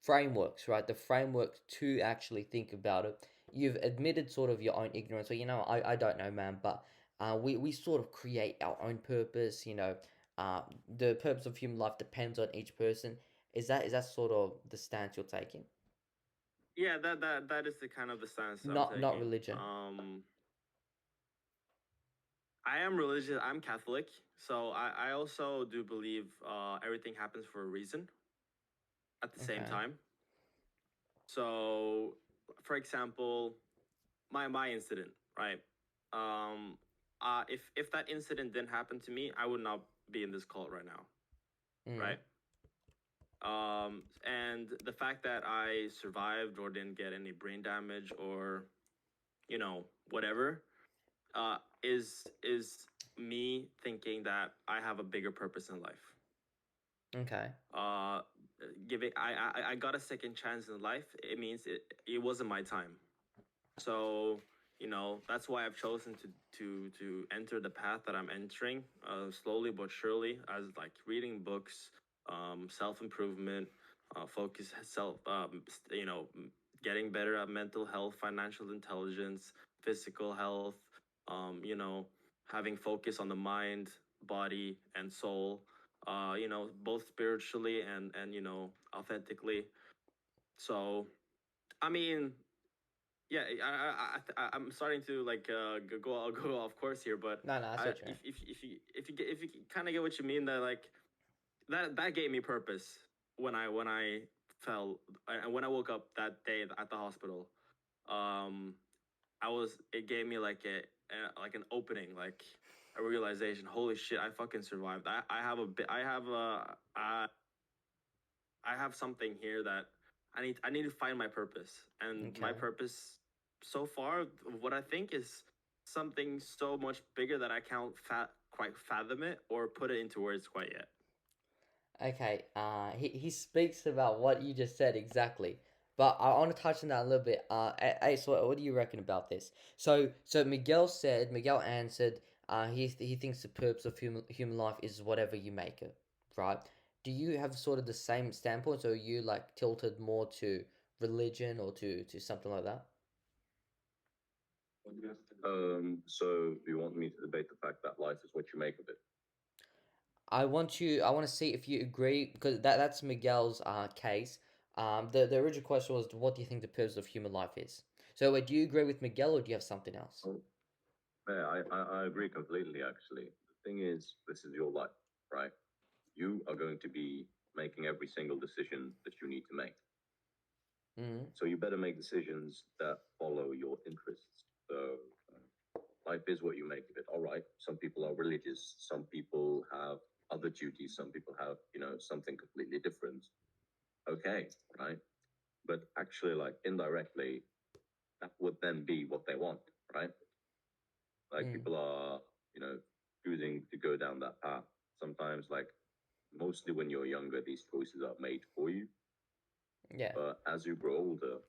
frameworks, right? The framework to actually think about it. You've admitted sort of your own ignorance. So I don't know, man, but we sort of create our own purpose. The purpose of human life depends on each person. Is that sort of the stance you're taking? Yeah, that is the kind of the stance I'm Not taking. religion. I am religious. I'm Catholic, so I also do believe everything happens for a reason at the same Okay. time. So, for example, my incident, right? If that incident didn't happen to me, I would not be in this cult right now, Mm. right? And the fact that I survived or didn't get any brain damage or whatever, is me thinking that I have a bigger purpose in life. Okay. Giving I got a second chance in life. It means it wasn't my time. So that's why I've chosen to enter the path that I'm entering, slowly but surely, as like reading books, self improvement, focus self, getting better at mental health, financial intelligence, physical health, having focus on the mind, body, and soul, both spiritually and authentically. So, I mean, yeah, I'm starting to like go off course here, but No, that's what you if you kind of get what you mean, that like that gave me purpose when I fell and when I woke up that day at the hospital. Um, it gave me like like an opening, like a realization. Holy shit, I fucking survived. I have a bit. I have something here that I need to find my purpose. And my Okay. purpose so far, what I think is something so much bigger that I can't quite fathom it or put it into words quite yet. Okay, he speaks about what you just said exactly, but I want to touch on that a little bit. Ace, what do you reckon about this? So Miguel answered, he thinks the purpose of human life is whatever you make it, right? Do you have sort of the same standpoint, or are you like tilted more to religion or to something like that? So you want me to debate the fact that life is what you make of it? I want to see if you agree because that's Miguel's case. The original question was, what do you think the purpose of human life is? So do you agree with Miguel, or do you have something else? Yeah, I agree completely, actually. The thing is, this is your life, right? You are going to be making every single decision that you need to make. So you better make decisions that follow your interests. So life is what you make of it. All right. Some people are religious. Some people have other duties. Some people have, something completely different. Okay, right? But actually, like indirectly, that would then be what they want, right? Like people are, choosing to go down that path. Sometimes, like mostly when you're younger, these choices are made for you. Yeah. But as you grow older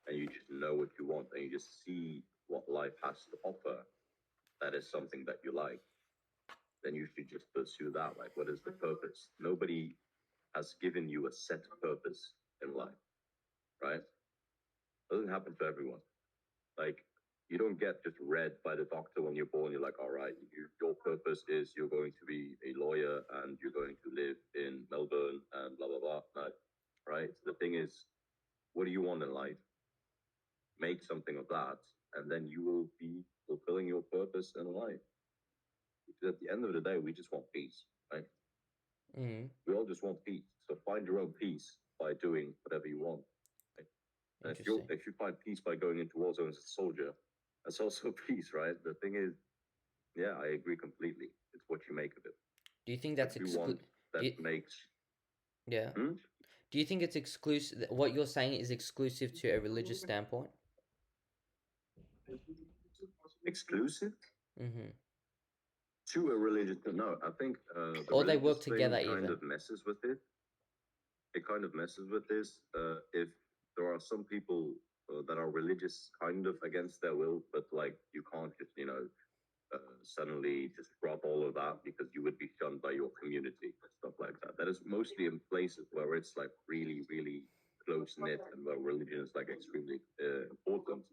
and you just know what you want and you just see what life has to offer, that is something that you like, then you should just pursue that. Like, what is the purpose? Nobody has given you a set purpose in life, right? Doesn't happen to everyone. Like, you don't get just read by the doctor when you're born. You're like, all right, your purpose is you're going to be a lawyer and you're going to live in Melbourne and blah, blah, blah. No, right? The thing is, what do you want in life? Make something of that, and then you will be fulfilling your purpose in life. Because at the end of the day, we just want peace, right? We all just want peace. So find your own peace by doing whatever you want. Right? And if you find peace by going into war zones as a soldier, that's also peace, right? The thing is, yeah, I agree completely. It's what you make of it. Do you think that's exclusive? Yeah. Do you think it's exclusive? What you're saying is exclusive to a religious standpoint? Exclusive? To a religious, no. I think or they work together. Kind of messes with it. It kind of messes with this. If there are some people that are religious, kind of against their will, but like you can't just suddenly just drop all of that because you would be shunned by your community and stuff like that. That is mostly in places where it's like really, really close knit and where religion is like extremely important.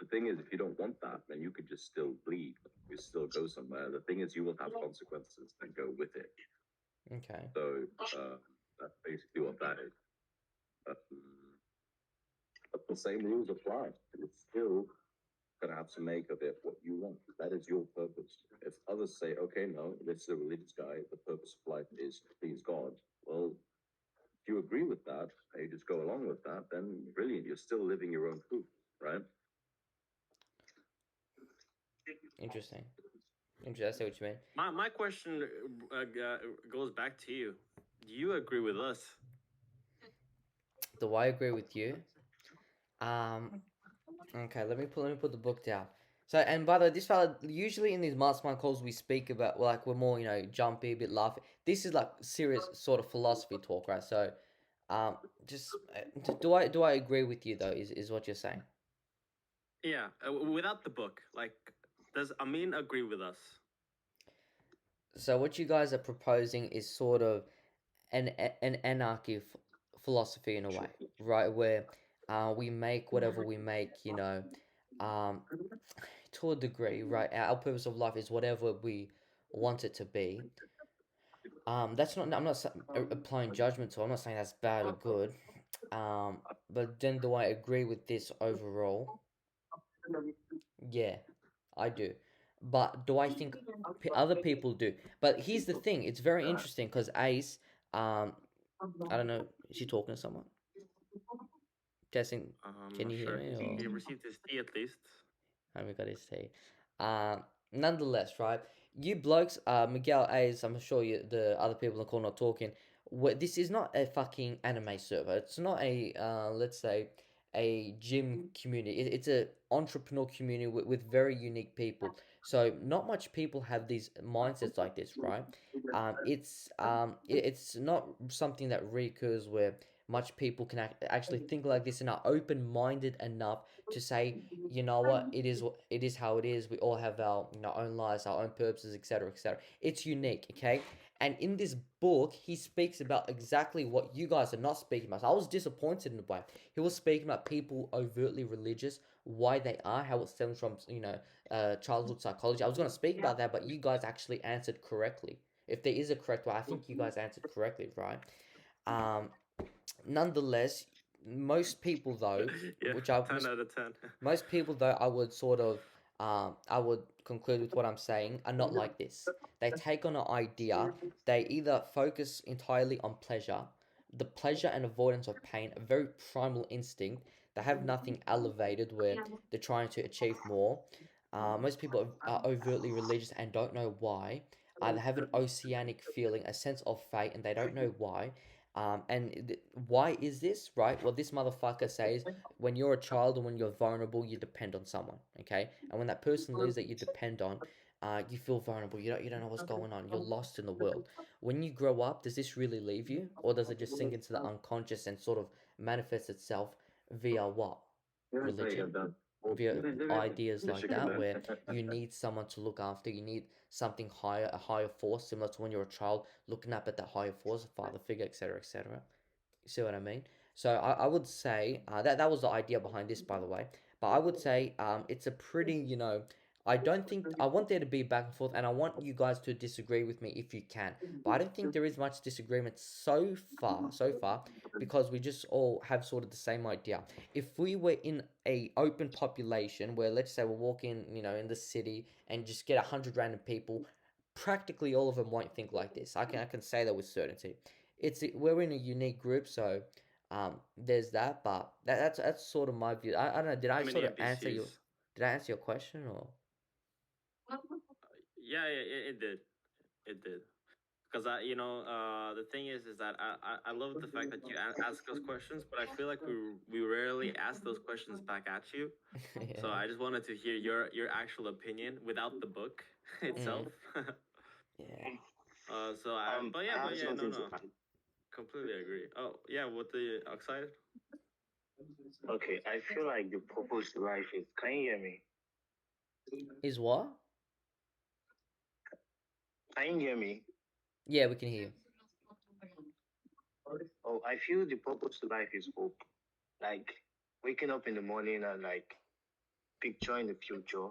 The thing is, if you don't want that, then you could just still bleed. You still go somewhere. The thing is, you will have consequences that go with it. Okay. So that's basically what that is. But the same rules apply. It's still gonna have to make of it what you want. That is your purpose. If others say, okay, no, this is a religious guy, the purpose of life is to please God. Well, if you agree with that, and you just go along with that, then brilliant. You're still living your own truth, right? Interesting. I see what you mean. My question goes back to you. Do you agree with us? Do I agree with you? Okay, let me put the book down. So, and by the way, this fella, usually in these mastermind calls we speak about, like, we're more, jumpy, a bit laughing. This is like serious sort of philosophy talk, right? So, just do I agree with you though? Is what you're saying? Yeah, without the book, like, does Amin agree with us? So what you guys are proposing is sort of an anarchy philosophy in a way, right? Where we make whatever we make, to a degree, right? Our purpose of life is whatever we want it to be. That's not. I'm not applying judgment to. I'm not saying that's bad or good. But then do I agree with this overall? Yeah, I do. But do I think other people do? But here's the thing. It's very interesting because Ace, I don't know. Is she talking to someone? Testing. Can you hear me? Or? He received his tea at least. And we got his tea. Nonetheless, right? You blokes, Miguel, Ace, I'm sure the other people in the call not talking. This is not a fucking anime server. It's not a, let's say, a gym community. It's a entrepreneur community with very unique people. So not much people have these mindsets like this, right? It's not something that recurs where much people can actually think like this and are open-minded enough to say, you know what, it is how it is. We all have our own lives, our own purposes, etc., etc. It's unique, okay? And in this book, he speaks about exactly what you guys are not speaking about. So I was disappointed in a way. He was speaking about people overtly religious, why they are, how it stems from, childhood psychology. I was going to speak about that, but you guys actually answered correctly. If there is a correct way, I think you guys answered correctly, right? Nonetheless, most people though, Yeah, which I 10 out of 10. most people though I would sort of I would conclude with what I'm saying are not like this. They take on an idea, they either focus entirely on pleasure, the pleasure and avoidance of pain, a very primal instinct. They have nothing elevated where they're trying to achieve more. Most people are overtly religious and don't know why. They have an oceanic feeling, a sense of fate, and they don't know why. Why is this, right? Well, this motherfucker says when you're a child and when you're vulnerable, you depend on someone, okay? And when that person leaves that you depend on, you feel vulnerable. You don't know what's going on. You're lost in the world. When you grow up, does this really leave you, or does it just sink into the unconscious and sort of manifest itself via what? Religion, via ideas like that, where you need someone to look after. You need something higher, a higher force, similar to when you're a child looking up at that higher force, a father figure, etc., etc. You see what I mean? So I would say that was the idea behind this, by the way. But I would say it's a pretty, I don't think I want there to be back and forth, and I want you guys to disagree with me if you can. But I don't think there is much disagreement so far, because we just all have sort of the same idea. If we were in a open population where, let's say, we're walking, in the city and just get 100 random people, practically all of them won't think like this. I can say that with certainty. We're in a unique group, so there's that. But that's sort of my view. I don't know. Did How I many sort of answer NPCs? did I answer your question or? Yeah, it did. It did. Because the thing is that I love the fact that you ask us questions, but I feel like we rarely ask those questions back at you. So Yeah. I just wanted to hear your actual opinion without the book itself. Yeah. But I have yeah, something to no, add. completely agree. Oh yeah, what the excited? Okay, I feel like the purpose to life is. Can you hear me? Is what? Can you hear me? Yeah, we can hear you. Oh, I feel the purpose to life is hope. Like waking up in the morning and like picturing the future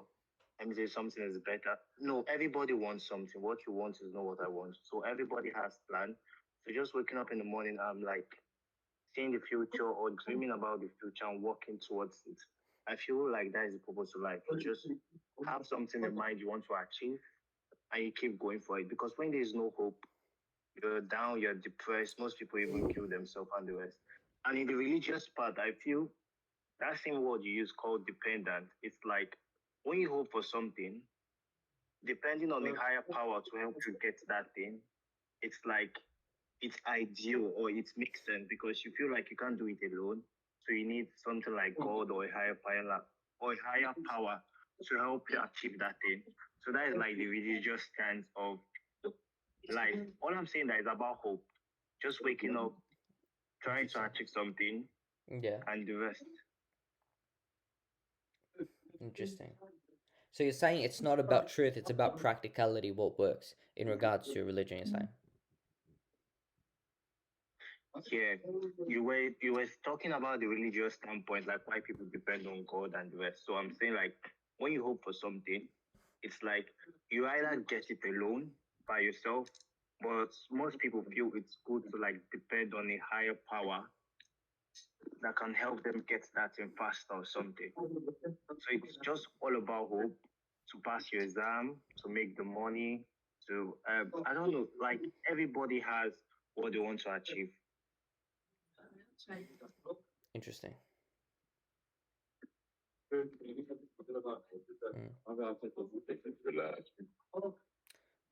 and say something is better. No, everybody wants something. What you want is not what I want. So everybody has plan. So just waking up in the morning, I'm like seeing the future or dreaming about the future and working towards it. I feel like that is the purpose of life. You just have something in mind you want to achieve and you keep going for it. Because when there is no hope, you're down, you're depressed. Most people even kill themselves and the rest. And in the religious part, I feel that same word you use called dependent. It's like when you hope for something, depending on the higher power to help you get that thing, it's like it's ideal or it makes sense because you feel like you can't do it alone. So you need something like God or a higher power to help you achieve that thing. So that is like the religious stance of life. All I'm saying that is about hope. Just waking up, trying to achieve something, Yeah. and the rest. Interesting. So you're saying it's not about truth, it's about practicality, what works in regards to religion, you're saying? Yeah, you were talking about the religious standpoint, like why people depend on God and the rest. So I'm saying like when you hope for something, it's like you either get it alone by yourself, but most people feel it's good to like depend on a higher power that can help them get that thing faster or something. So it's just all about hope to pass your exam, to make the money, to I don't know, like everybody has what they want to achieve. Interesting.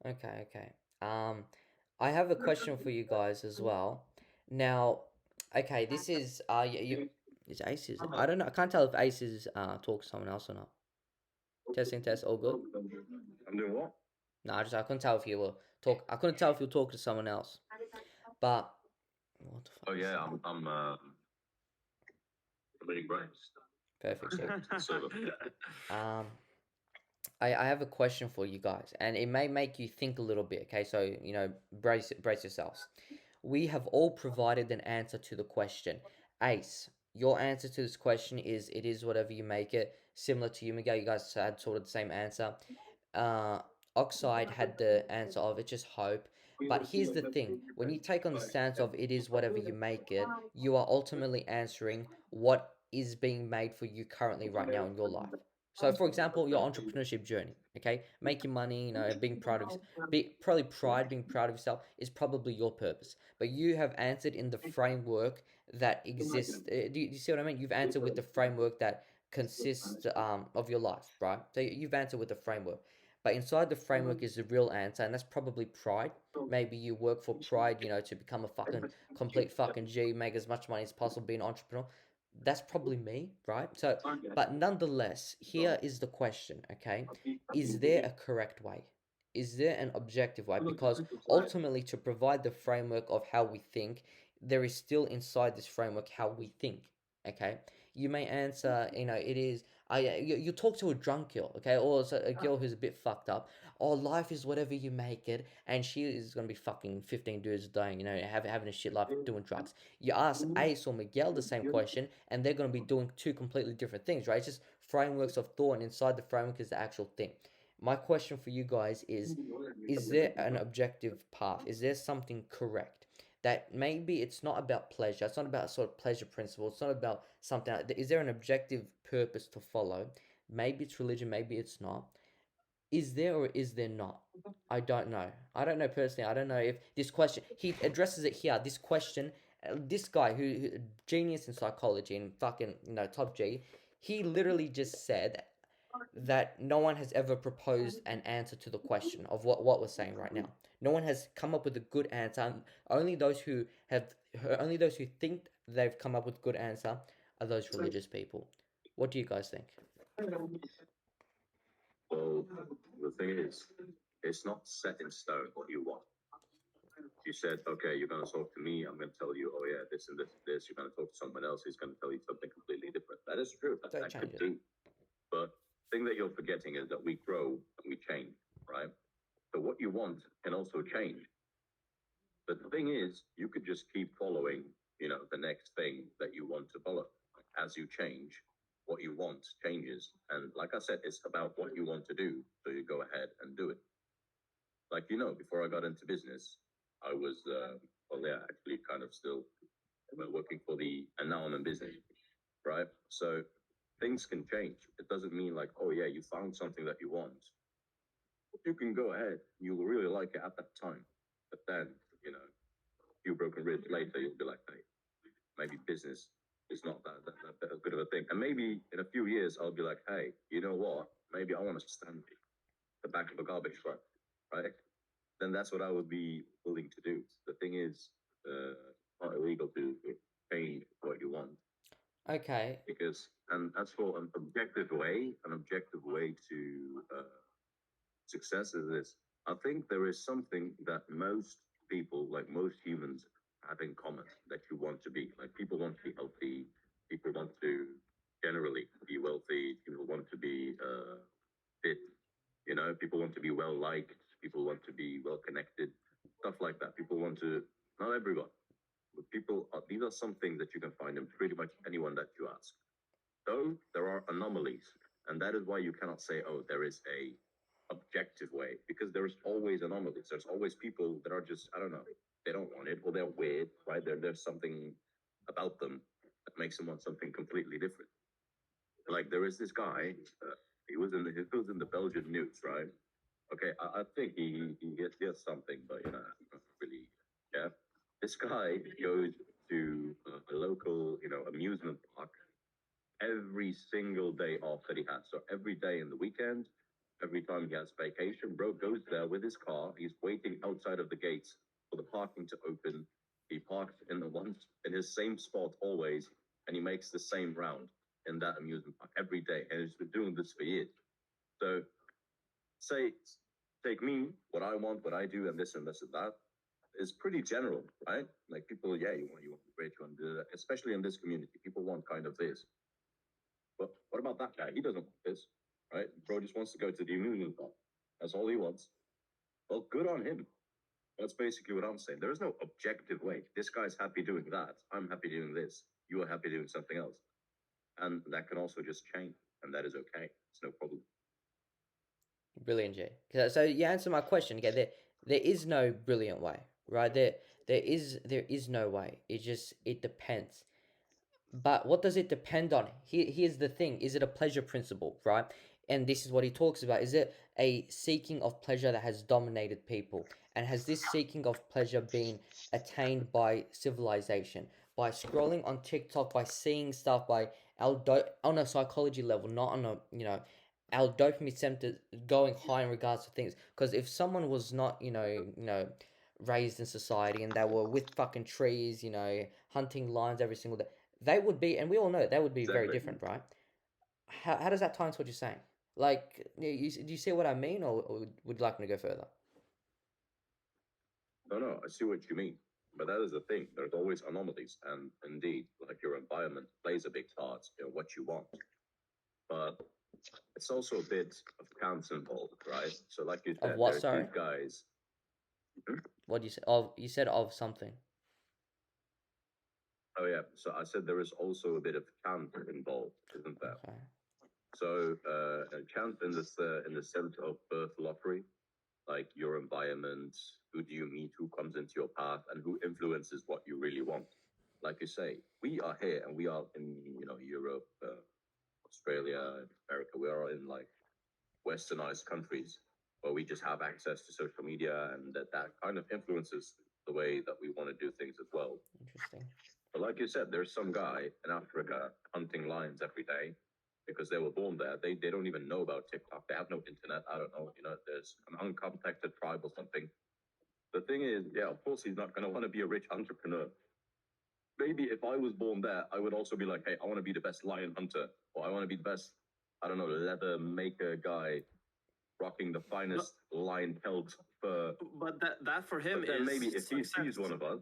Okay. I have a question for you guys as well. Now, okay, this is is Ace is I don't know. I can't tell if Ace is talk to someone else or not. Testing test, all good. I'm doing what? No, I couldn't tell if you were talk. I couldn't tell if you were talking to someone else. But what the fuck? Oh is yeah, that? I'm really great. Perfect. So Um, I have a question for you guys, and it may make you think a little bit. Okay, so brace yourselves. We have all provided an answer to the question. Ace, your answer to this question is it is whatever you make it. Similar to you, Miguel, you guys had sort of the same answer. Uh, Oxide had the answer of it's just hope. But here's the thing, when you take on the stance of it is whatever you make it, you are ultimately answering what is being made for you currently right now in your life. So, for example, your entrepreneurship journey, okay, making money, being proud of, being proud of yourself is probably your purpose. But you have answered in the framework that exists. Do you see what I mean? You've answered with the framework that consists of your life, right? So you've answered with the framework. But inside the framework is the real answer, and that's probably pride. Maybe you work for pride, to become a fucking complete fucking G, make as much money as possible, be an entrepreneur. That's probably me, right? So, but nonetheless, here is the question, okay? Is there a correct way? Is there an objective way? Because ultimately, to provide the framework of how we think, there is still inside this framework how we think, okay? You may answer, it is. You talk to a drunk girl, okay, or a girl who's a bit fucked up. Oh, life is whatever you make it, and she is gonna be fucking 15 dudes a day, having a shit life doing drugs. You ask Ace or Miguel the same question, and they're gonna be doing two completely different things, right? It's just frameworks of thought, and inside the framework is the actual thing. My question for you guys is there an objective path? Is there something correct? That maybe it's not about pleasure, it's not about sort of pleasure principle, it's not about something is there an objective purpose to follow? Maybe it's religion, maybe it's not. Is there or is there not? I don't know. I don't know personally. I don't know if this question, he addresses it here. This question, this guy who genius in psychology and fucking, top G, he literally just said that no one has ever proposed an answer to the question of what we're saying right now. No one has come up with a good answer. Only those who think they've come up with a good answer are those religious people. What do you guys think? Well, the thing is, it's not set in stone what you want. You said, okay, you're going to talk to me, I'm going to tell you, oh yeah, this and this and this. You're going to talk to someone else, he's going to tell you something completely different. That is true. That could do. But the thing that you're forgetting is that we grow and we change, right? So what you want can also change. But the thing is, you could just keep following, the next thing that you want to follow. As you change, what you want changes. And like I said, it's about what you want to do. So you go ahead and do it. Like, before I got into business, I was, actually kind of still working for and now I'm in business, right? So things can change. It doesn't mean like, oh yeah, you found something that you want. You can go ahead. You'll really like it at that time. But then, a few broken ribs later, you'll be like, hey, maybe business is not that good of a thing. And maybe in a few years, I'll be like, hey, you know what? Maybe I want to stand at the back of a garbage truck, right? Then that's what I would be willing to do. The thing is, not illegal to change what you want. Okay. And as for an objective way to success is this. I think there is something that most people, like most humans, have in common that you want to be. Like people want to be healthy, people want to generally be wealthy, people want to be fit, people want to be well liked, people want to be well connected, stuff like that. People want to, not everyone, but these are some things that you can find in pretty much anyone that you ask. Though there are anomalies, and that is why you cannot say, oh, there is a objective way, because there's always anomalies. There's always people that are just, I don't know, they don't want it, or they're weird, right? There's something about them that makes them want something completely different. Like there is this guy, he was in the Belgian news, right? Okay, I think he gets something, but not really. Yeah, this guy goes to a local, amusement park every single day off that he has. So every day in the weekend, every time he has vacation, bro goes there with his car. He's waiting outside of the gates for the parking to open. He parks in his same spot always, and he makes the same round in that amusement park every day. And he's been doing this for years. So take me, what I want, what I do, and this and that is pretty general, right? Like people, yeah, you want to be great, you want to do that, especially in this community. People want kind of this. But what about that guy? He doesn't want this, right? Bro just wants to go to the amusement park. That's all he wants. Well, good on him. That's basically what I'm saying. There is no objective way. This guy's happy doing that. I'm happy doing this. You are happy doing something else. And that can also just change. And that is okay. It's no problem. Brilliant, Jay. So you answer my question. Okay, there is no brilliant way, right? There is no way. It depends. But what does it depend on? Here's the thing: is it a pleasure principle, right? And this is what he talks about. Is it a seeking of pleasure that has dominated people? And has this seeking of pleasure been attained by civilization? By scrolling on TikTok, by seeing stuff, by on a psychology level, not on a, our dopamine center going high in regards to things. Because if someone was not, raised in society and they were with fucking trees, hunting lions every single day, they would be, and we all know they would be very Exactly. different, right? How does that tie into what you're saying? Like, do you see what I mean, or would you like me to go further? No, I see what you mean. But that is the thing. There's always anomalies, and indeed, like your environment plays a big part in what you want. But it's also a bit of chance involved, right? So, like you Of said, what, there's sorry? these guys. What do you say? Of, you said of something. Oh yeah. So I said there is also a bit of chance involved, isn't there? Okay. So chance in the sense of birth lottery, like your environment, who do you meet, who comes into your path, and who influences what you really want. Like you say, we are here and we are in, Europe, Australia, America. We are in like westernized countries where we just have access to social media, and that kind of influences the way that we want to do things as well. Interesting. But like you said, there's some guy in Africa hunting lions every day because they were born there. They don't even know about TikTok. They have no internet. I don't know. There's an uncontacted tribe or something. The thing is, yeah, of course he's not going to want to be a rich entrepreneur. Maybe if I was born there, I would also be like, hey, I want to be the best lion hunter, or I want to be the best, I don't know, leather maker guy, rocking the finest lion pelt fur. But that for him But then is maybe if he success. sees one of us,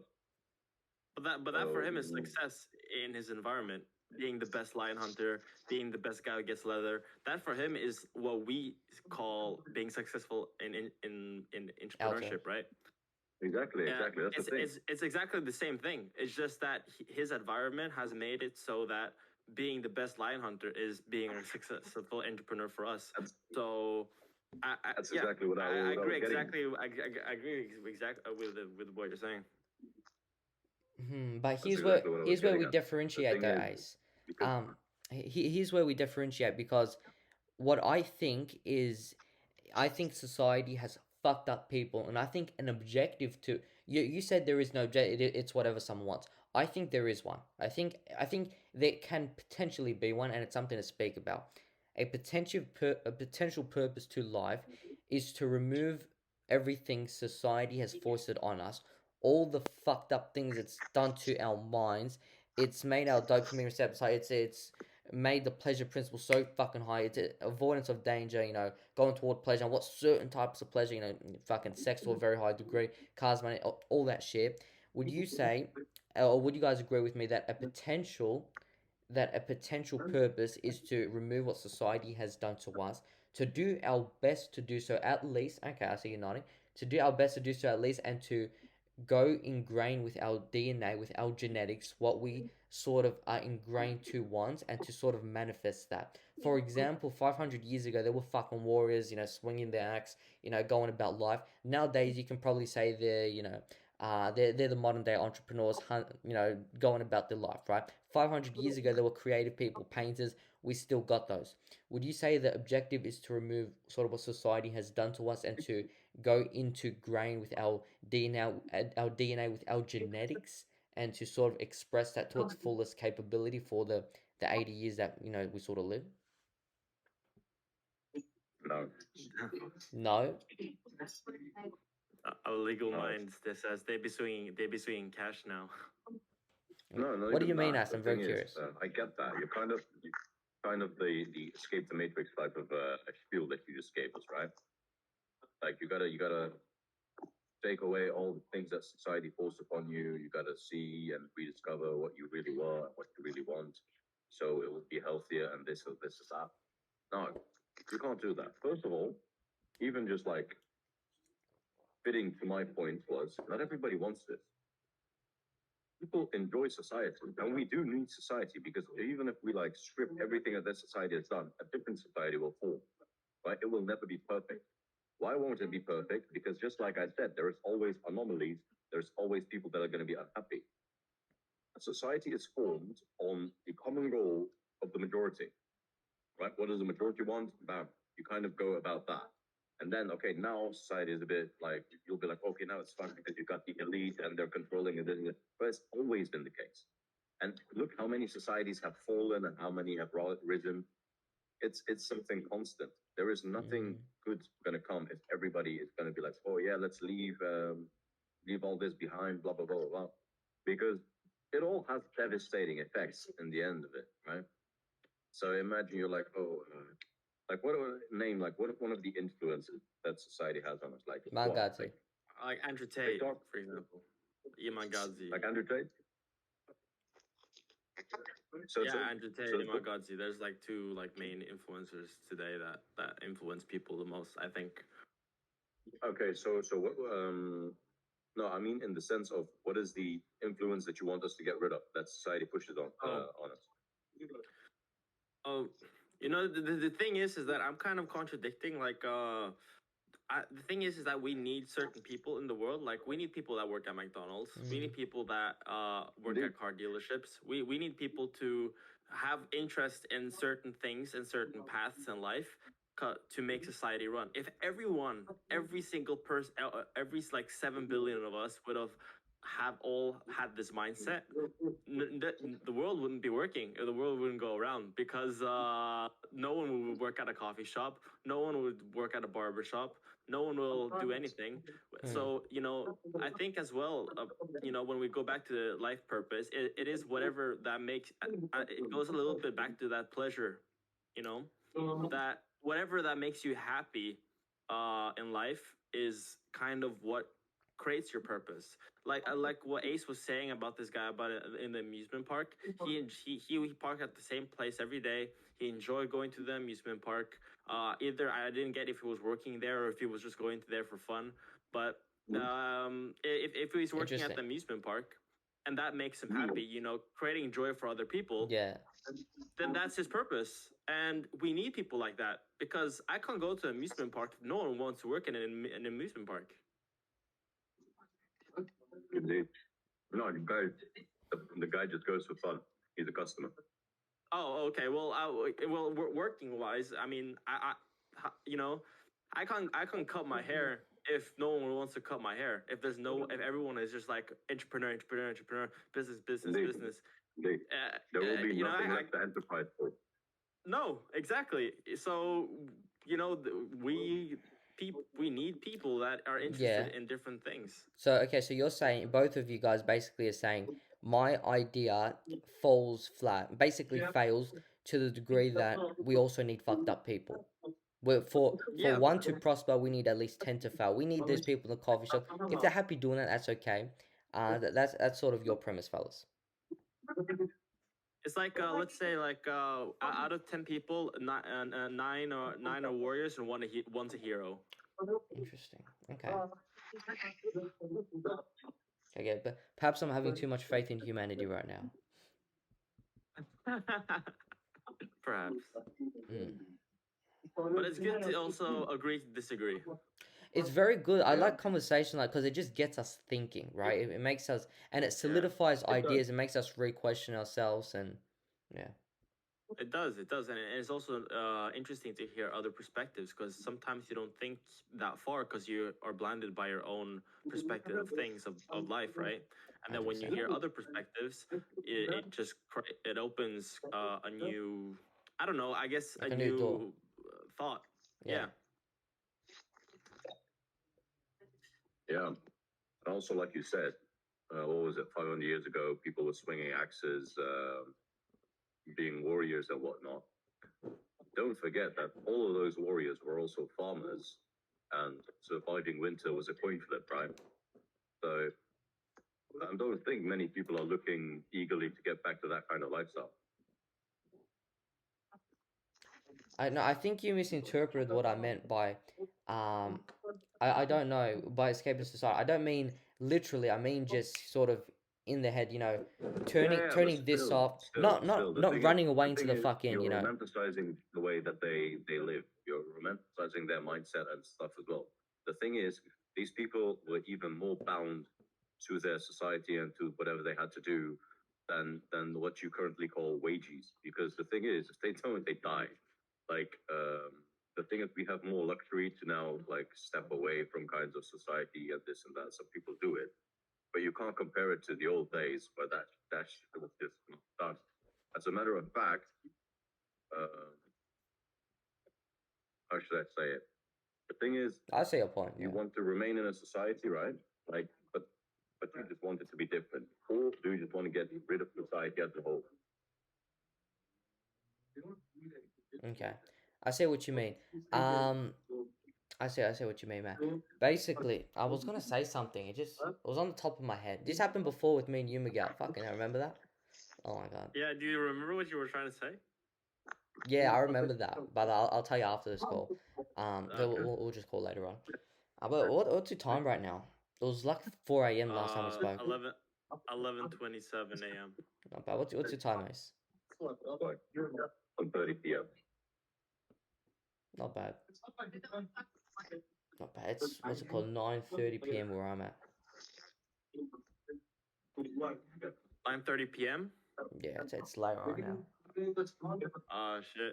But that for him is success in his environment. Being the best lion hunter, being the best guy who gets leather. That for him is what we call being successful in entrepreneurship, right? Exactly. That's the thing. It's exactly the same thing. It's just that his environment has made it so that being the best lion hunter is being a successful entrepreneur for us. So That's exactly what I agree. was getting. I agree exactly with what you're saying. But here's exactly where what I was we getting at. differentiate, though, thing is, Ace. Here's where we differentiate, because what I think is, I think society has fucked up people, and I think an objective to you. You said there is no objective; it's whatever someone wants. I think there is one. I think there can potentially be one, and it's something to speak about. A potential purpose to life is to remove everything society has foisted on us, all the fucked up things it's done to our minds. It's made our dopamine receptors high. It's made the pleasure principle so fucking high. It's avoidance of danger, going toward pleasure, and what certain types of pleasure, fucking sex to a very high degree, cars, money, all that shit. Would you say, or would you guys agree with me that a potential purpose is to remove what society has done to us, to do our best to do so at least? Okay, I see you nodding. To do our best to do so at least, and to go ingrained with our DNA, with our genetics, what we sort of are ingrained to want, and to sort of manifest that. For example, 500 years ago, there were fucking warriors, swinging their axe, going about life. Nowadays, you can probably say they're the modern day entrepreneurs, going about their life, right? 500 years ago, there were creative people, painters. We still got those. Would you say the objective is to remove sort of what society has done to us, and to go into grain with our DNA, with our genetics, and to sort of express that to its fullest capability for the 80 years that we sort of live? No. No. Our legal minds, that says they'd be suing cash now. No, What do you mean, that. Ash? I'm very Is, curious. I get that. You're kind of the escape the matrix type of spiel that you just gave us, right? Like you gotta take away all the things that society forced upon you. You gotta see and rediscover what you really want, what you really want, so it will be healthier, and this is that. No, you can't do that. First of all, even just like fitting to my point was, not everybody wants this. People enjoy society, and we do need society, because even if we like strip everything that society has done, a different society will form, right? It will never be perfect. Why won't it be perfect? Because just like I said, there is always anomalies. There's always people that are going to be unhappy. A society is formed on the common goal of the majority, right? What does the majority want? Bam, you kind of go about that. And then, okay, now society is a bit like, you'll be like, okay, now it's fun because you've got the elite and they're controlling it. But it's always been the case. And look how many societies have fallen and how many have risen. It's something constant. There is nothing good going to come if everybody is going to be like, oh yeah, let's leave all this behind, blah blah blah blah, blah. Because it all has devastating effects in the end of it, right? So imagine you're like, oh, like what one of the influences that society has on us, like Mangazi. Like Andrew Tate, for example. Imam Ghazi. Like Andrew Tate. Andrew Tate, Imam Ghazi. There's like two like main influencers today that influence people the most, I think. Okay, so what? No, I mean in the sense of what is the influence that you want us to get rid of that society pushes on us. Oh, the thing is that I'm kind of contradicting. Like, the thing is that we need certain people in the world. Like, we need people that work at McDonald's. We need people that work at car dealerships. We need people to have interest in certain things and certain paths in life to make society run. If every single person, every like 7 billion of us would have all had this mindset, the world wouldn't be working, or the world wouldn't go around, because no one would work at a coffee shop, no one would work at a barber shop, no one will do anything. So I think as well, when we go back to the life purpose, it is whatever that makes it goes a little bit back to that pleasure, that whatever that makes you happy in life is kind of what creates your purpose. Like what Ace was saying about this guy about it in the amusement park. He parked at the same place every day. He enjoyed going to the amusement park. Either I didn't get if he was working there or if he was just going there for fun. But if he's working at the amusement park and that makes him happy, creating joy for other people, then that's his purpose. And we need people like that, because I can't go to an amusement park if no one wants to work in an amusement park. Indeed. No, the guy just goes for fun. He's a customer. Oh, okay. Well, working wise, I mean, I can't cut my hair if no one wants to cut my hair. If everyone is just like entrepreneur, business. Indeed. There will be nothing like the enterprise for. No, exactly. So we need people that are interested in different things. So so you're saying, both of you guys basically are saying, my idea falls flat, basically fails to the degree that we also need fucked up people. For one to prosper, we need at least 10 to fail. We need those people in the coffee shop. If they're happy doing it, that's okay. That's sort of your premise, fellas. It's like let's say like out of 10 people, nine are warriors and one's a hero. Interesting. Okay. Okay, but perhaps I'm having too much faith in humanity right now. Perhaps. But it's good to also agree to disagree. It's very good. I like conversation, because it just gets us thinking, right? It makes us, and it solidifies ideas. It makes us re-question ourselves, and It does, and it's also interesting to hear other perspectives, because sometimes you don't think that far because you are blinded by your own perspective of things of life, right? And then when you hear other perspectives, it opens a new, I don't know, I guess a new thought. Yeah. Yeah, and also like you said, what was it? 500 years ago, people were swinging axes. Being warriors and whatnot. Don't forget that all of those warriors were also farmers, and surviving winter was a coin flip, right? So I don't think many people are looking eagerly to get back to that kind of lifestyle. I think you misinterpreted what I meant by I don't know, by escapist society. I don't mean literally. I mean just sort of in the head, turning this off, not running away into the fucking, You're romanticizing the way that they live. You're romanticizing their mindset and stuff as well. the thing is, these people were even more bound to their society and to whatever they had to do than what you currently call wages. Because the thing is, if they don't, they die. Like the thing is, we have more luxury to now like step away from kinds of society and this and that. Some people do it, but you can't compare it to the old days where that shit was just not done. As a matter of fact, how should I say it? The thing is, I see your point. you Yeah. want to remain in a society, right? Like, but you just want it to be different, or do you just want to get rid of society as a whole? Okay. I see what you mean. I see what you mean, man. Basically, I was gonna say something. It was on the top of my head. This happened before with me and you, Miguel. Fucking, I remember that. Oh my god. Yeah, do you remember what you were trying to say? Yeah, I remember that, but I'll tell you after this call. So we'll just call later on. But what's your time right now? It was like 4 a.m. last time we spoke. 11:27 a.m. Not bad. What's your time, Ace? 1:30 p.m. Not bad. Not bad. It's what's it called? 9:30 p.m. where I'm at. 9:30 p.m. Yeah, it's late right now. Shit.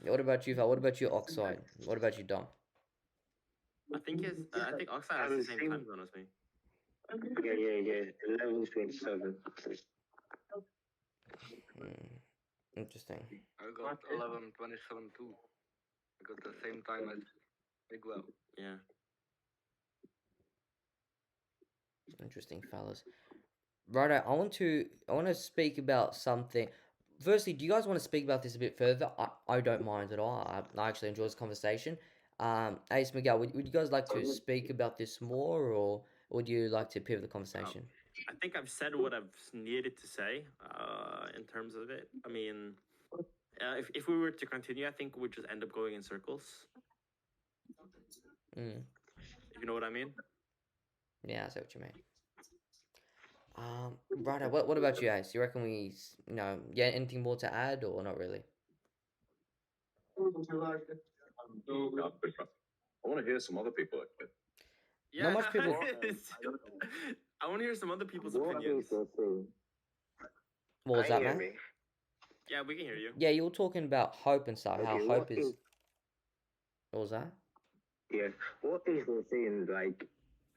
What about you, Val? What about you, Oxide? What about you, Dom? I think Oxide has the same time zone as me. Yeah. 11:27. Interesting. I got 11:27 too. I got the same time as Miguel. Yeah. Interesting, fellas. Right, I want to speak about something. Firstly, do you guys want to speak about this a bit further? I don't mind at all. I actually enjoy this conversation. Ace, Miguel, would you guys like to speak about this more, or would you like to pivot the conversation? I think I've said what I've needed to say in terms of it. I mean, if we were to continue, I think we'd just end up going in circles. Mm. You know what I mean? Yeah, I see what you mean. Right, what about you, Ace? You reckon anything more to add, or not really? I want to hear some other people. Yeah, Not much people. I want to hear some other people's opinions. What was that, man? Yeah, we can hear you. Yeah, you were talking about hope and stuff. How Okay, hope is. What was that? Yeah, what is the saying? Like,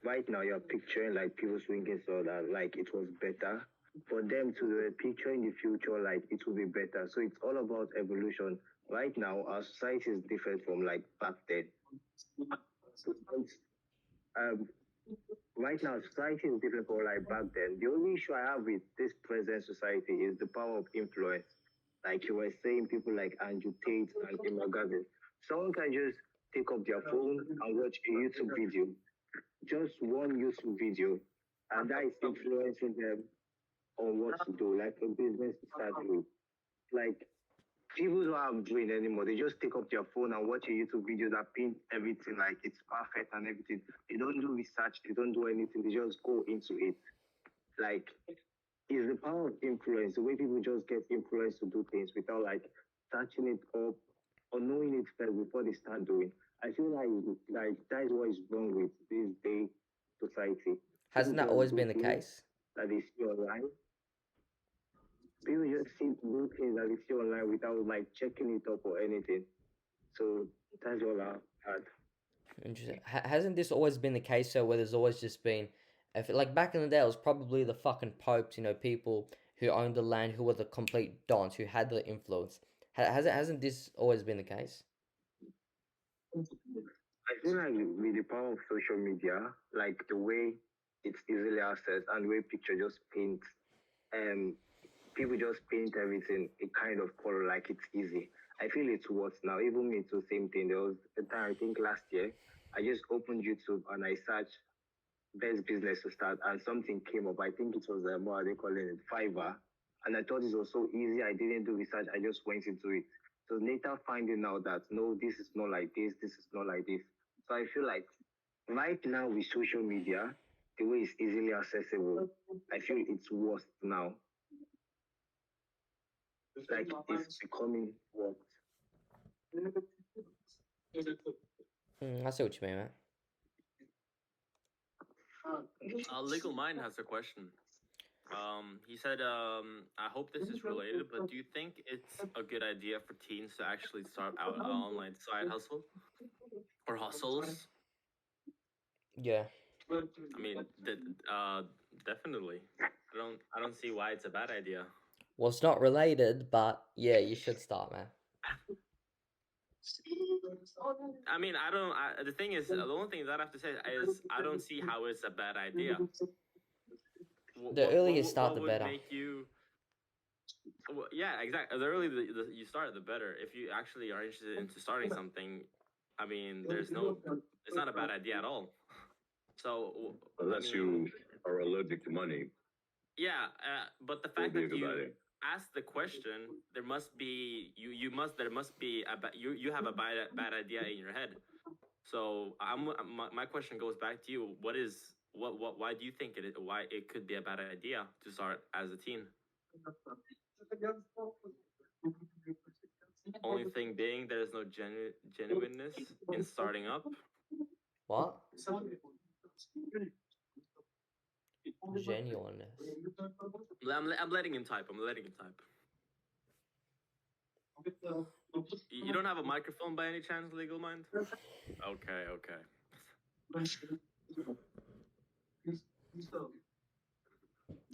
right now you're picturing like people swinging so that like it was better. For them to picture in the future, like it will be better. So it's all about evolution. Right now, our society is different from like back then. Right now, society is different from like back then. The only issue I have with this present society is the power of influence. Like you were saying, people like Andrew Tate and Emma Gavin. Someone can just take up their phone and watch a YouTube video. Just one YouTube video. And that is influencing them on what to do, like a business to start with. Like, people don't have brain anymore. They just take up their phone and watch a YouTube video that paints everything like it's perfect and everything. They don't do research. They don't do anything. They just go into it. Like, it's the power of influence, the way people just get influenced to do things without like searching it up or knowing it first before they start doing. I feel like that is what is wrong with this day society. Hasn't that always been the case? That they see online. People just see do things that they see online without like checking it up or anything. So that's all I had. Interesting. Hasn't this always been the case? So where there's always just been, like back in the day, it was probably the fucking popes. People who owned the land, who were the complete dons, who had the influence. Hasn't this always been the case? I feel like with the power of social media, like the way it's easily accessed and the way picture just paint, people just paint everything a kind of color like it's easy. I feel it's worse now. Even me, it's the same thing. There was a time, I think last year, I just opened YouTube and I searched best business to start and something came up. I think it was, what are they calling it, Fiverr. And I thought it was so easy. I didn't do research. I just went into it. So later finding out that, no, this is not like this is not like this. So I feel like right now with social media, the way it's easily accessible, I feel it's worse now. Like it's becoming what? I see what you mean, man. Legal Mind has a question. He said, I hope this is related, but do you think it's a good idea for teens to actually start out an online side hustle or hustles? Yeah. I mean, definitely. I don't see why it's a bad idea. Well, it's not related, but yeah, you should start, man. I mean, the thing is, the only thing that I have to say is I don't see how it's a bad idea. The earlier you start, the would better. make you? Well, yeah, exactly. The earlier you start, the better. If you actually are interested into starting something, I mean, it's not a bad idea at all. So, Unless you are allergic to money. Yeah, but the fact that you ask the question, there must be there must be you have a bad idea in your head. So my question goes back to you. Why do you think why it could be a bad idea to start as a teen? Only thing being, there's no genuineness in starting up. What? Genuineness. I'm letting him type. I'm letting him type. You don't have a microphone by any chance, Legal Mind? Okay.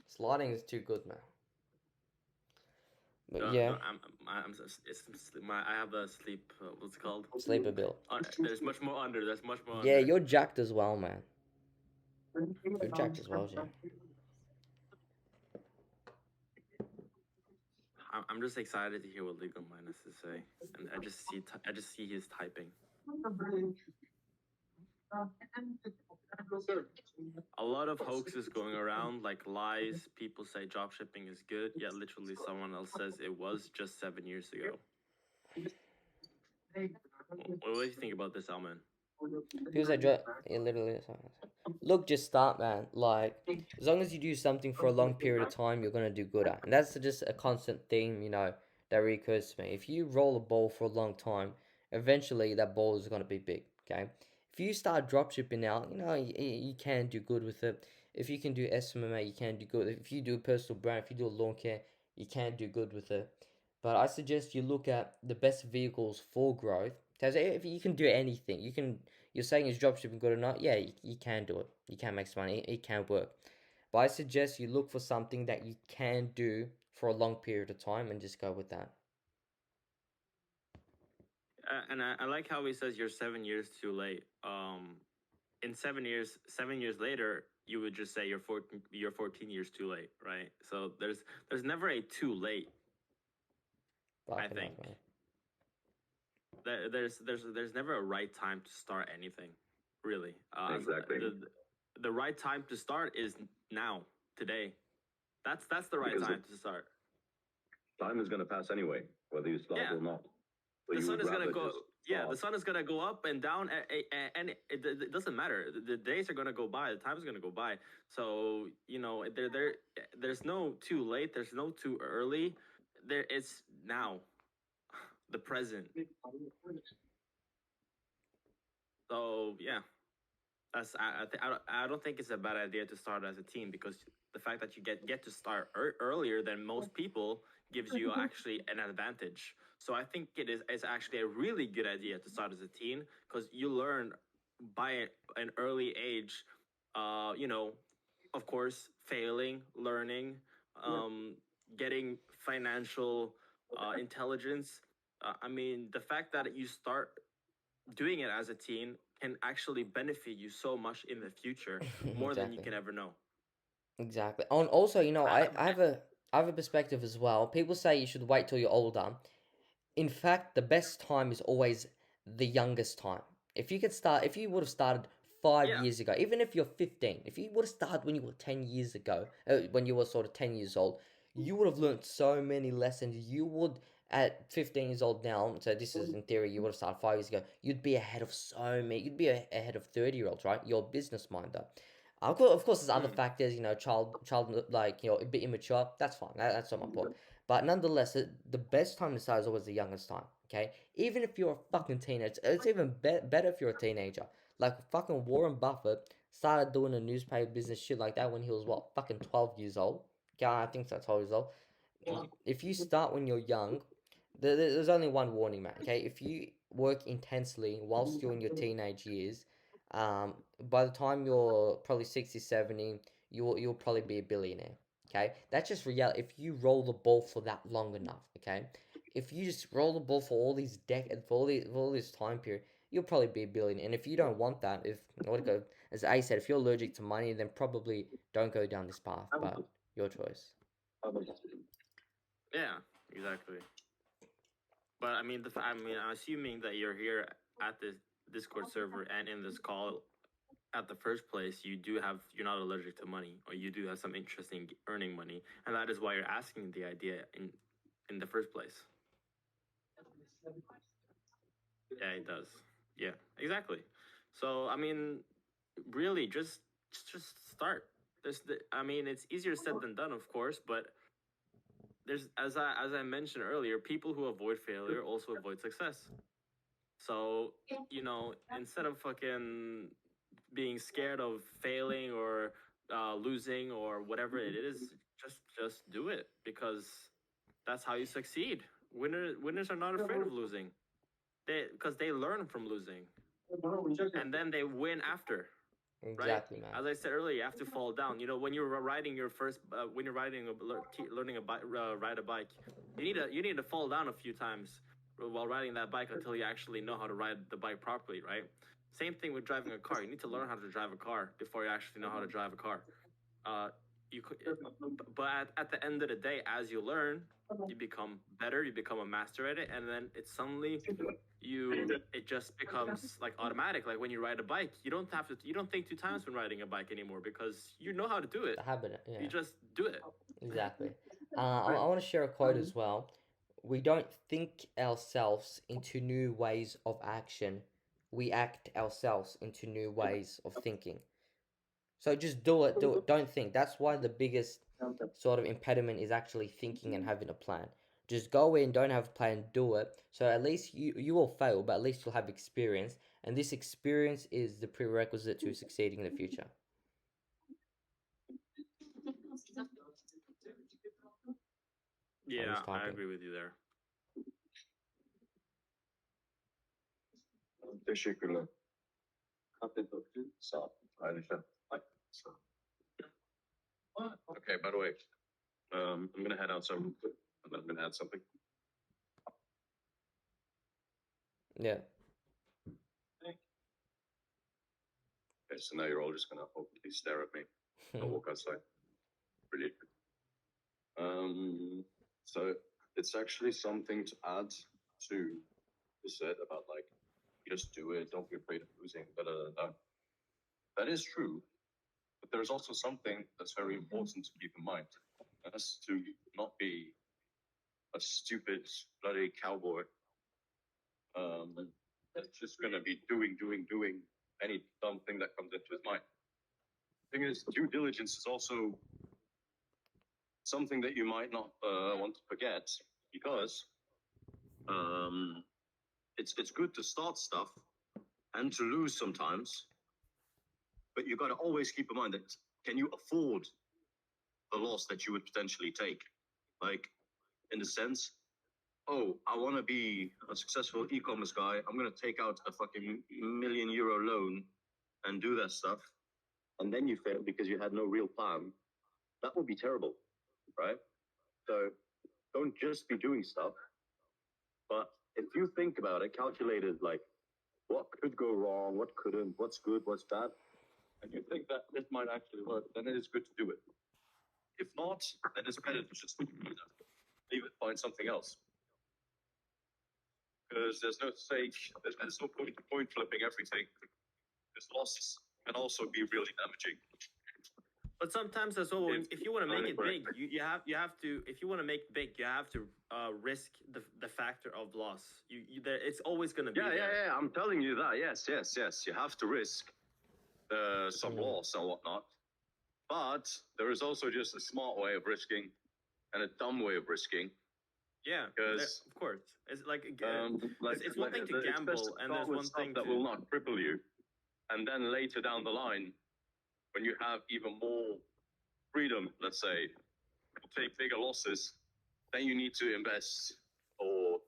Sliding is too good, man. But No, yeah. no, I have a sleep. What's it called? Sleeper build. There's much more under. There's much more. Yeah, under. you're jacked as well, man. You're jacked as well, Jay. I'm just excited to hear what Legal Mind has to say, and I just see his typing. A lot of hoaxes going around, like lies. People say dropshipping is good, yet literally someone else says it was just 7 years ago. What do you think about this, Alman? People say literally. Look, just start, man. Like, as long as you do something for a long period of time, you're gonna do good at. And that's just a constant theme, that recurs to me. If you roll a ball for a long time, eventually that ball is gonna be big. Okay. If you start dropshipping now, you can do good with it. If you can do SMMA, you can do good. If you do a personal brand, if you do a lawn care, you can do good with it. But I suggest you look at the best vehicles for growth. Because if you can do anything, you're saying is dropshipping good or not? Yeah, you can do it. You can make some money. It can work. But I suggest you look for something that you can do for a long period of time and just go with that. And I like how he says you're 7 years too late. In 7 years later, you would just say you're 14 years too late, right? So there's never a too late. I think there's never a right time to start anything, really. Exactly. The right time to start is now, today. That's the right time to start. Time is going to pass anyway, whether you start or not. The sun is gonna go. Yeah, the sun is gonna go up and down, and it doesn't matter. The days are gonna go by. The time is gonna go by. So there's no too late. There's no too early. It's now, the present. So yeah, I don't think it's a bad idea to start as a team, because the fact that you get to start earlier than most people gives you actually an advantage. So I think it's actually a really good idea to start as a teen, because you learn by an early age, of course, failing, learning, getting financial intelligence. I mean, the fact that you start doing it as a teen can actually benefit you so much in the future, more than you can ever know. Exactly. And also, I have a perspective as well. People say you should wait till you're older. In fact, the best time is always the youngest time. If you would have started 5 years ago, even if you're 15, if you would have started when you were 10 years ago, when you were sort of 10 years old, you would have learned so many lessons. You would, at 15 years old now, so this is in theory, you would have started 5 years ago, you'd be ahead of you'd be ahead of 30-year-olds, right? You're a business minder. Of course, there's other factors, child, like, a bit immature. That's fine. That's not my point. But nonetheless, the best time to start is always the youngest time. okay? Even if you're a fucking teenager, it's even better if you're a teenager. Like fucking Warren Buffett started doing a newspaper business shit like that when he was what, fucking 12 years old? Okay, I think so, 12 years old. If you start when you're young, there's only one warning, man, okay? If you work intensely whilst you're in your teenage years, by the time you're probably 60, 70, you'll probably be a billionaire, okay? That's just reality. If you roll the ball for that long enough, okay? If you just roll the ball for all these decades, for all this time period, you'll probably be a billionaire. And if you don't want that, as A said, if you're allergic to money, then probably don't go down this path, but your choice. Yeah, exactly. But I mean, I'm assuming that you're here at this Discord server and in this call at the first place, you're not allergic to money, or you do have some interest in earning money, and that is why you're asking the idea in the first place. Yeah, it does. Yeah, exactly. So I mean, really, just start. I mean, it's easier said than done, of course, but there's as I mentioned earlier, people who avoid failure also avoid success. So, instead of fucking being scared of failing or losing or whatever it is, just do it, because that's how you succeed. Winners are not afraid of losing. Because they learn from losing, and then they win after. Exactly, right? man. As I said earlier, you have to fall down. When you're riding your first, when you're learning ride a bike, you need to fall down a few times while riding that bike until you actually know how to ride the bike properly, right? Same thing with driving a car. You need to learn how to drive a car before you actually know how to drive a car. But at the end of the day, as you learn, you become better. You become a master at it, and then it just becomes like automatic. Like when you ride a bike, you don't think two times when riding a bike anymore, because you know how to do it. The habit, yeah. You just do it. Exactly. I want to share a quote as well. We don't think ourselves into new ways of action. We act ourselves into new ways of thinking. So just do it. Don't think. That's why the biggest sort of impediment is actually thinking and having a plan. Just go in, don't have a plan, do it. So at least you will fail, but at least you'll have experience. And this experience is the prerequisite to succeeding in the future. Yeah, I agree with you there. Teşekkürler. Sağ ol. Ayrıca. Okay, by the way, I'm gonna head out some, and I'm gonna add something. Yeah. Okay, so now you're all just gonna hopefully stare at me. I'll walk outside. Brilliant. So it's actually something to add to the set about like, just do it, don't be afraid of losing, That is true, but there's also something that's very important to keep in mind. That's to not be a stupid bloody cowboy. That's just gonna be doing any dumb thing that comes into his mind. The thing is, due diligence is also something that you might not want to forget, because it's good to start stuff and to lose sometimes, but you got to always keep in mind that, can you afford the loss that you would potentially take? Like, in the sense, oh, I want to be a successful e-commerce guy, I'm going to take out a fucking €1 million loan and do that stuff, and then you fail because you had no real plan. That would be terrible, right? So don't just be doing stuff, but if you think about it, calculated, like, what could go wrong, what couldn't, what's good, what's bad, and you think that this might actually work, then it is good to do it. If not, then it's better to just leave it, find something else. Because there's no point flipping everything. Because losses can also be really damaging. But sometimes as well, if you want to make it big, you have to. If you want to make it big, you have to risk the factor of loss. It's always going to be there. Yeah. I'm telling you that. Yes. You have to risk some loss and whatnot. But there is also just a smart way of risking and a dumb way of risking. Yeah, Because of course. It's like it's one like, thing to it's best gamble, and start there's with one stuff thing that to. will not cripple you, and then later down the line, when you have even more freedom, let's say, take bigger losses, then you need to invest or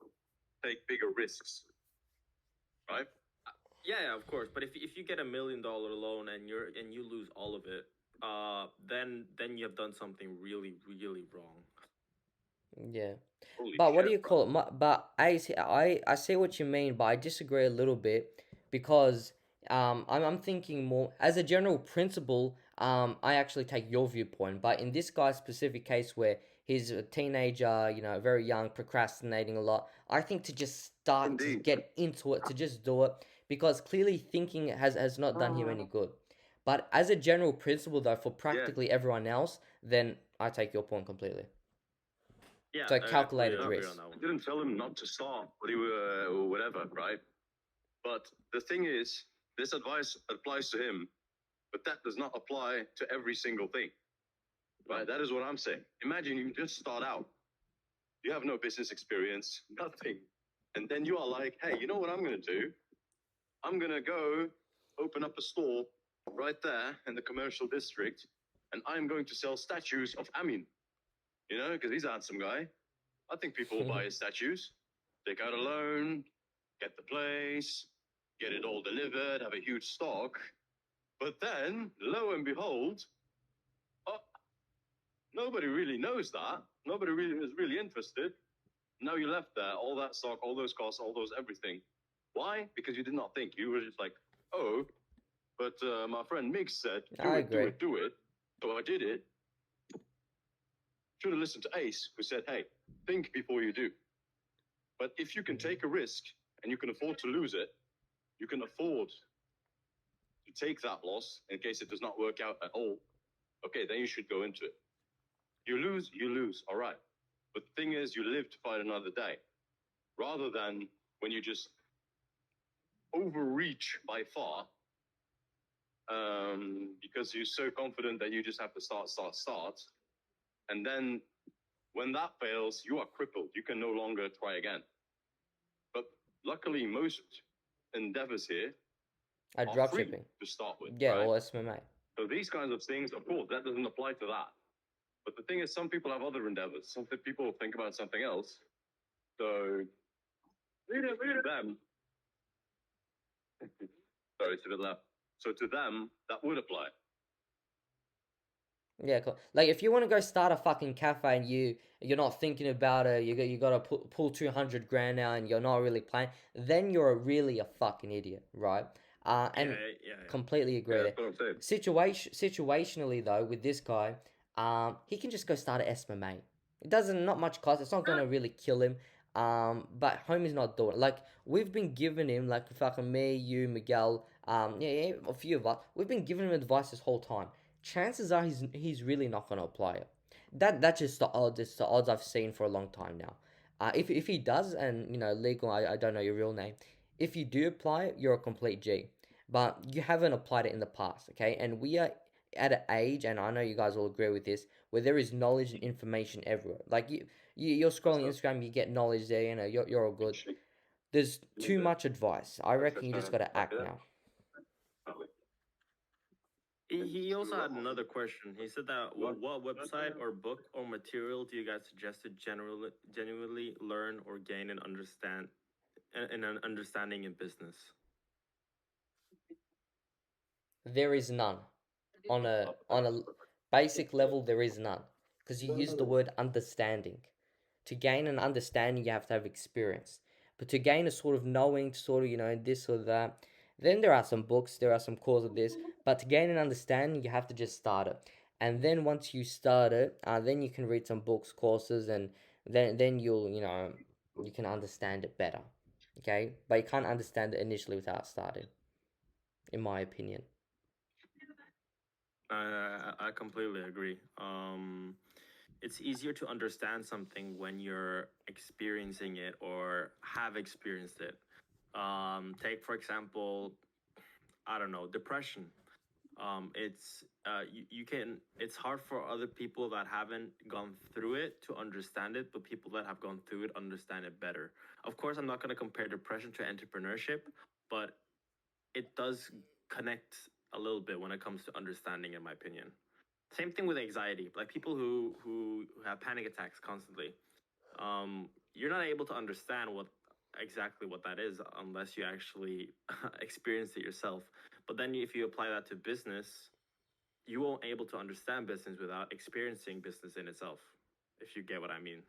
take bigger risks, right? Yeah, of course. But if you get $1 million loan and you lose all of it, then you have done something really really wrong. Yeah. Holy But what do shit, you call it? But I see what you mean, but I disagree a little bit because I'm thinking more as a general principle. I actually take your viewpoint, but in this guy's specific case where he's a teenager, you know, very young, procrastinating a lot, I think to just start to Indeed. get into it, to just do it, because clearly thinking has not done him any good. But as a general principle, though, for practically everyone else, then I take your point completely. Yeah, So I calculated agree risk. on that I one. didn't tell him not to start, but he or whatever, right? But the thing is, this advice applies to him, but that does not apply to every single thing, right? That is what I'm saying. Imagine you just start out, you have no business experience, nothing, and then you are like, hey, you know what I'm gonna do? I'm gonna go open up a store right there in the commercial district, and I'm going to sell statues of Amin. You know, because he's a handsome guy. I think people will buy his statues, take out a loan, get the place, get it all delivered, have a huge stock. But then, lo and behold, oh, nobody really knows that. Nobody really is really interested. Now you left there, all that stock, all those costs, all those everything. Why? Because you did not think. You were just like, oh, but my friend Mix said, I agree. do it. So I did it. Should have listened to Ace, who said, hey, think before you do. But if you can take a risk and you can afford to lose it, you can afford to take that loss in case it does not work out at all. Okay, then you should go into it. You lose, all right. But the thing is, you live to fight another day. Rather than when you just overreach by far, because you're so confident that you just have to start. And then when that fails, you are crippled. You can no longer try again. But luckily, most endeavors here At are free dropshipping. to start with. Yeah, right? or SMMA. So these kinds of things, of course, that doesn't apply to that. But the thing is, some people have other endeavors. Some people think about something else. So to them, sorry, to the left. So to them, that would apply. Yeah, cool. Like if you want to go start a fucking cafe and you're not thinking about it, you got to pull 200 grand out and you're not really playing, then you're really a fucking idiot, right? And Yeah. completely agree Yeah, there. that's what I'm saying. Situationally though, with this guy, he can just go start a SMMA. It doesn't not much cost. It's not gonna really kill him. But homie's not doing it. Like we've been giving him, like fucking me, you, Miguel, yeah, a few of us. We've been giving him advice this whole time. Chances are he's really not gonna apply it. That's just the odds. It's the odds I've seen for a long time now. If he does, and you know, legal, I don't know your real name. If you do apply it, you're a complete G. But you haven't applied it in the past, okay? And we are at an age, and I know you guys will agree with this, where there is knowledge and information everywhere. Like you're scrolling Instagram, you get knowledge there. You know, you're all good. There's too much advice. I reckon you just gotta act now. He also had another question. He said that what website or book or material do you guys suggest to genuinely learn or gain an understanding in business? There is none. On a basic level, there is none. Because you use the word understanding. To gain an understanding, you have to have experience. But to gain a sort of knowing, sort of, you know, this or that, then there are some books, there are some courses of this. But to gain an understanding, you have to just start it. And then once you start it, then you can read some books, courses, and then you'll, you know, you can understand it better. Okay? But you can't understand it initially without starting, in my opinion. I completely agree. It's easier to understand something when you're experiencing it or have experienced it. Take for example, I don't know, depression. It's you can. It's hard for other people that haven't gone through it to understand it, but people that have gone through it understand it better. Of course, I'm not going to compare depression to entrepreneurship, but it does connect a little bit when it comes to understanding, in my opinion. Same thing with anxiety. Like people who have panic attacks constantly. You're not able to understand exactly what that is unless you actually experience it yourself. But then if you apply that to business, you won't able to understand business without experiencing business in itself, if you get what I mean.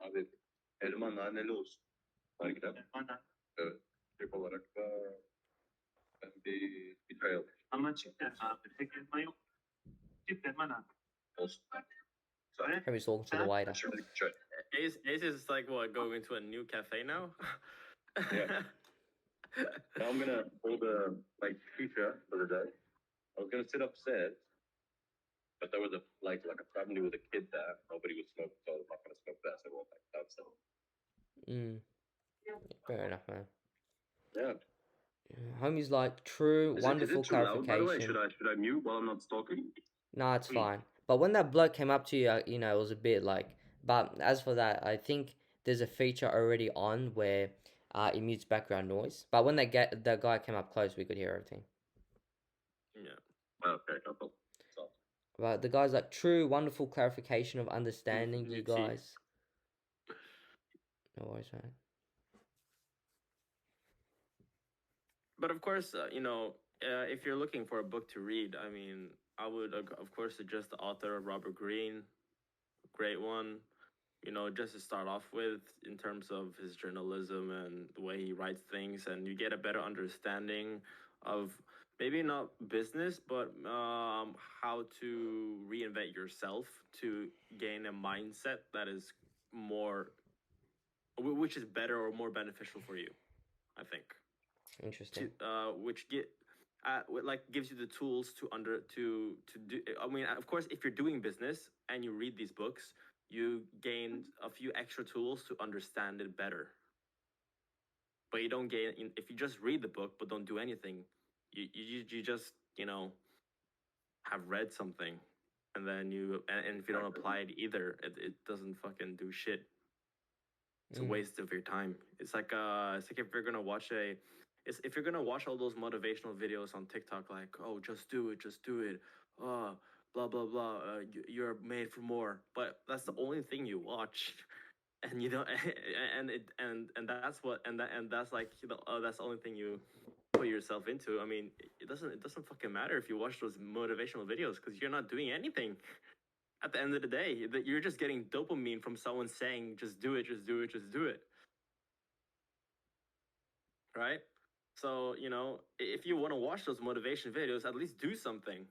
Abi elma naneli olsun. Harbiden. Evet. Tip olarak da ben bir çay alayım. Ama çiftler abi. Tek elma yok. Çiftler bana. Olsun. He's talking to the waiter. Şöyle bir çay. Ace is like what, going into a new cafe now? Yeah. Now I'm gonna hold a like shisha for the day. I was gonna sit upstairs, but there was a family with a kid there. Nobody would smoke, so I was not gonna smoke there. So I went back downstairs. Fair enough, man. Yeah. Homie's like, true, wonderful is it too loud, by the way? clarification. Should I mute while I'm not talking? No, it's fine. But when that bloke came up to you, you know, it was a bit like. But as for that, I think there's a feature already on where it mutes background noise. But when the guy came up close, we could hear everything. Yeah. Okay, no problem. But the guy's like, true, wonderful clarification of understanding, you guys. No worries, man. But of course, if you're looking for a book to read, I mean, I would, of course, suggest the author of Robert Greene. Great one, just to start off with in terms of his journalism and the way he writes things, and you get a better understanding of maybe not business, but how to reinvent yourself to gain a mindset that is which is better or more beneficial for you, I think. Interesting. Which gives you the tools to do. I mean, of course, if you're doing business and you read these books, you gain a few extra tools to understand it better. But you don't gain if you just read the book but don't do anything. You just have read something, and then and if you don't apply it either, it doesn't fucking do shit. It's a waste of your time. It's like if you're gonna watch if you're gonna watch all those motivational videos on TikTok, like, oh, just do it, blah blah blah, you're made for more, but that's the only thing you watch, and that's like that's the only thing you put yourself into. I mean, it doesn't fucking matter if you watch those motivational videos because you're not doing anything. At the end of the day, that you're just getting dopamine from someone saying, just do it, just do it, just do it. Right? So, if you want to watch those motivation videos, at least do something.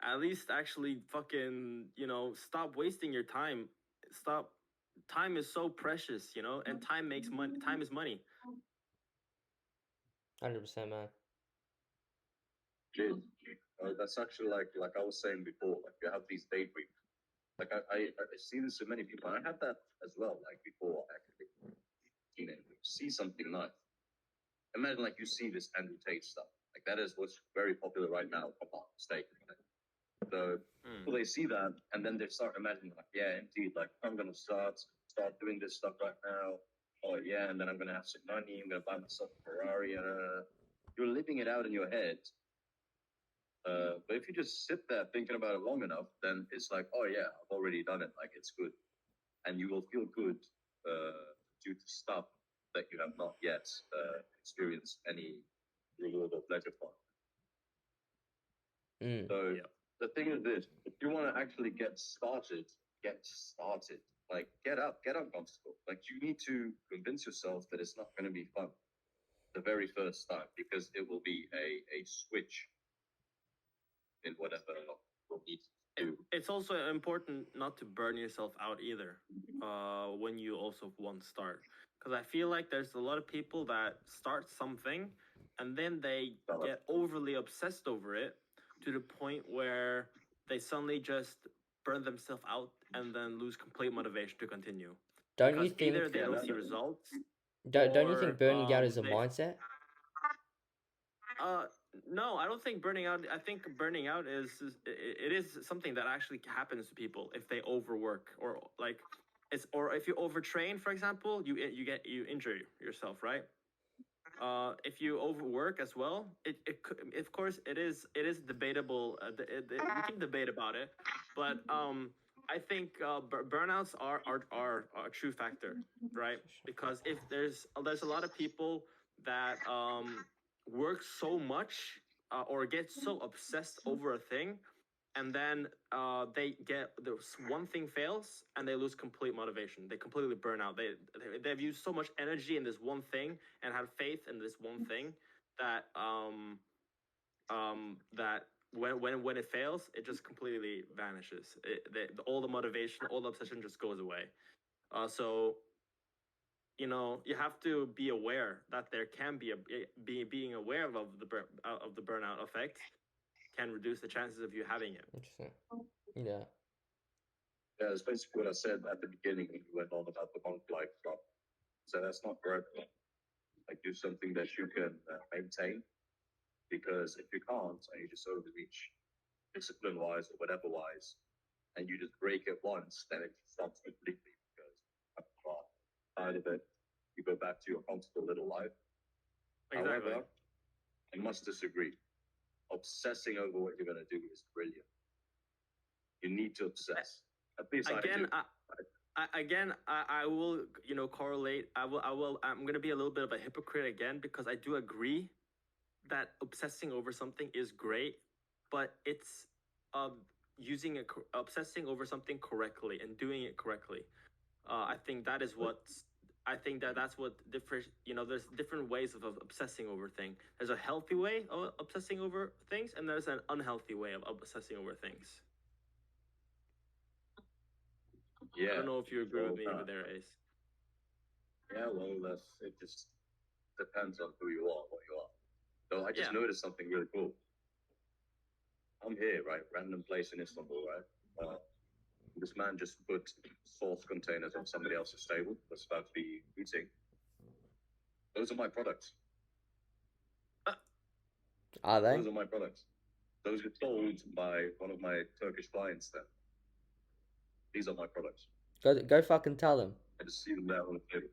At least actually fucking, stop wasting your time. Stop. Time is so precious, and time makes money. Time is money. 100%, man. Cheers. That's actually like I was saying before, like you have these daydreams. Like I see this in many people, and I had that as well, like before actually. You see something nice. Imagine like you see this Andrew Tate stuff. Like that is what's very popular right now. Come on, steak. So people, they see that, and then they start imagining like, yeah, indeed, like I'm gonna start doing this stuff right now. Oh yeah, and then I'm gonna have some money. I'm gonna buy myself a Ferrari. You're living it out in your head. But if you just sit there thinking about it long enough, then it's like, oh yeah, I've already done it. Like it's good, and you will feel good due to stuff that you have not yet experienced any reward or pleasure from. So the thing is this: if you want to actually get started. Like get uncomfortable. Like you need to convince yourself that it's not going to be fun the very first time, because it will be a switch in whatever you'll need to do. It's also important not to burn yourself out either when you also want to start. Because I feel like there's a lot of people that start something and then they get overly obsessed over it to the point where they suddenly just burn themselves out and then lose complete motivation to continue. Don't you think either they don't see results? Don't you think burning out is a mindset? No, I don't think burning out. I think burning out it is something that actually happens to people if they overwork or like or if you overtrain, for example, you injure yourself, right? If you overwork as well, of course it is debatable. We can debate about it, but I think burnouts are a true factor, right? Because if there's a lot of people that work so much or get so obsessed over a thing, and then they get this one thing fails and they lose complete motivation. They completely burn out. They've used so much energy in this one thing and had faith in this one thing that that when it fails, it just completely vanishes. All the motivation, all the obsession just goes away. So you have to be aware that there can be being aware of the burnout effect can reduce the chances of you having it. Interesting. Yeah. Yeah, it's basically what I said at the beginning when you went on about the monk life stuff. So that's not correct. Like, do something that you can maintain, because if you can't and you just overreach discipline wise or whatever wise, and you just break it once, then it stops completely because out of it, you go back to your comfortable little life. Exactly. However, I must disagree. Obsessing over what you're going to do is brilliant. You need to obsess. At least Again, I do. I will correlate. I'm gonna be a little bit of a hypocrite again, because I do agree that obsessing over something is great, but it's obsessing over something correctly and doing it correctly. I think that is what I think that's what different. There's different ways of obsessing over things. There's a healthy way of obsessing over things, and there's an unhealthy way of obsessing over things. Yeah. I don't know if you agree with me over there, Ace. Yeah, well, it just depends on who you are, what you are. So I just noticed something really cool. I'm here, right? Random place in Istanbul, right? This man just put sauce containers on somebody else's table that's about to be eating. Those are my products. Are they? Those are my products. Those were sold by one of my Turkish clients then. These are my products. Go fucking tell them. I just see them there on the table.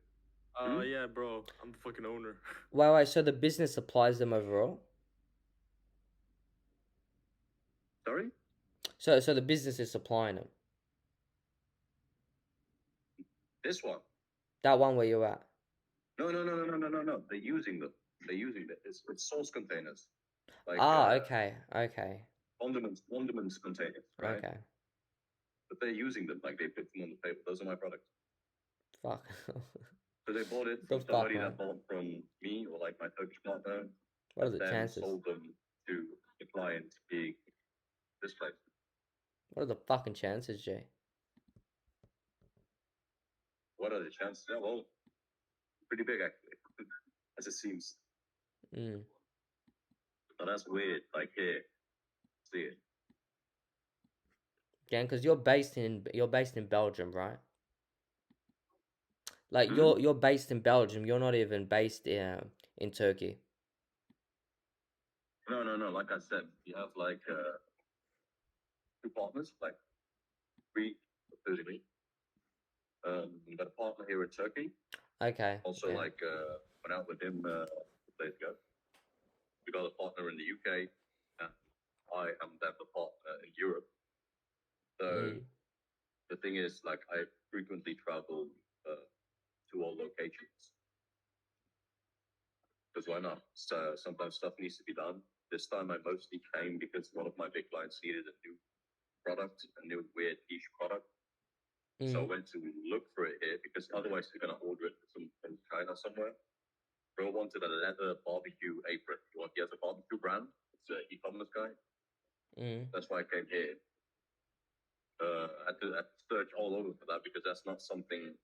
Yeah, bro. I'm the fucking owner. Wait, so the business supplies them overall? Sorry? So the business is supplying them? This one? That one where you're at? No. They're using them. It's sauce containers. Like, okay. Condiments containers, right? Okay. But they're using them, like they put them on the table. Those are my products. Fuck. So they bought it from somebody that bought from me or like my Turkish partner. What are the then chances? Sold them to the client being this place. What are the fucking chances, Jay? What are the chances? Yeah, well, pretty big actually, as it seems. But that's weird. Like here, see it. Yeah, because you're based in Belgium, right? Like you're based in Belgium. You're not even based in Turkey. No. Like I said, you have like two partners, like three, including me. You got a partner here in Turkey. Okay. Also, like went out with him days ago. We got a partner in the UK. I am then the partner in Europe. So the thing is, like, I frequently travel to all locations. Because why not? So sometimes stuff needs to be done. This time I mostly came because one of my big clients needed a new product, a new weird niche product. So I went to look for it here because otherwise they're going to order it from China somewhere. Bro wanted a leather barbecue apron. He has a barbecue brand. It's an e-commerce guy. That's why I came here. I had to search all over for that because that's not something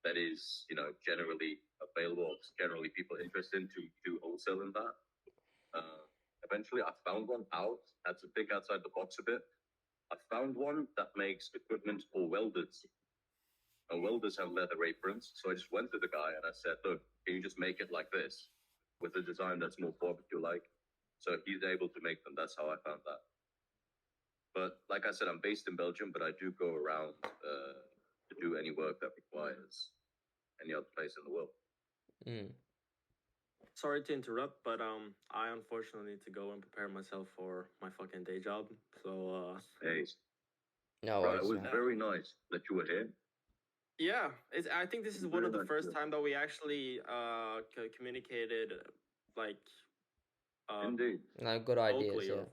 that is, generally available. Or generally people interested in to do wholesale in that. Eventually, I found one out. Had to think outside the box a bit. I found one that makes equipment for welders. And welders have leather aprons. So I just went to the guy and I said, look, can you just make it like this with a design that's more barbecue-like? So he's able to make them. That's how I found that. But like I said, I'm based in Belgium, but I do go around to do any work that requires any other place in the world. Mm. Sorry to interrupt, but I unfortunately need to go and prepare myself for my fucking day job. So Hey, No bro, worries. it was man. very nice that you were here. yeah, I think this is one of the Very first nice. time that we actually communicated like Indeed. No, good ideas, vocally yeah. or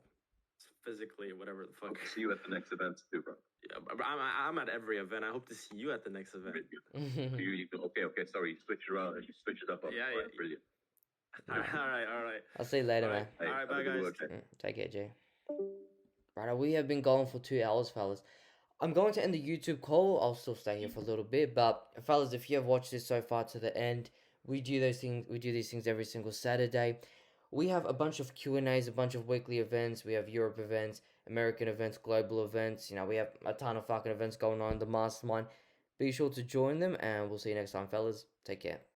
physically, whatever the fuck. I'll see you at the next event too, bro. Yeah, I'm at every event. I hope to see you at the next event. Okay, sorry, you switched around, you switched it up. Yeah, Right, yeah. brilliant. All right. I'll see you later, All man. right, Hey, all right, have a bye good guys. work, eh? Take care, Jay. Right, we have been going for 2 hours, fellas. I'm going to end the YouTube call. I'll still stay here for a little bit, but fellas, if you have watched this so far to the end, we do those things. We do these things every single Saturday. We have a bunch of Q&As, a bunch of weekly events. We have Europe events, American events, global events. You know, we have a ton of fucking events going on in the mastermind. Be sure to join them, and we'll see you next time, fellas. Take care.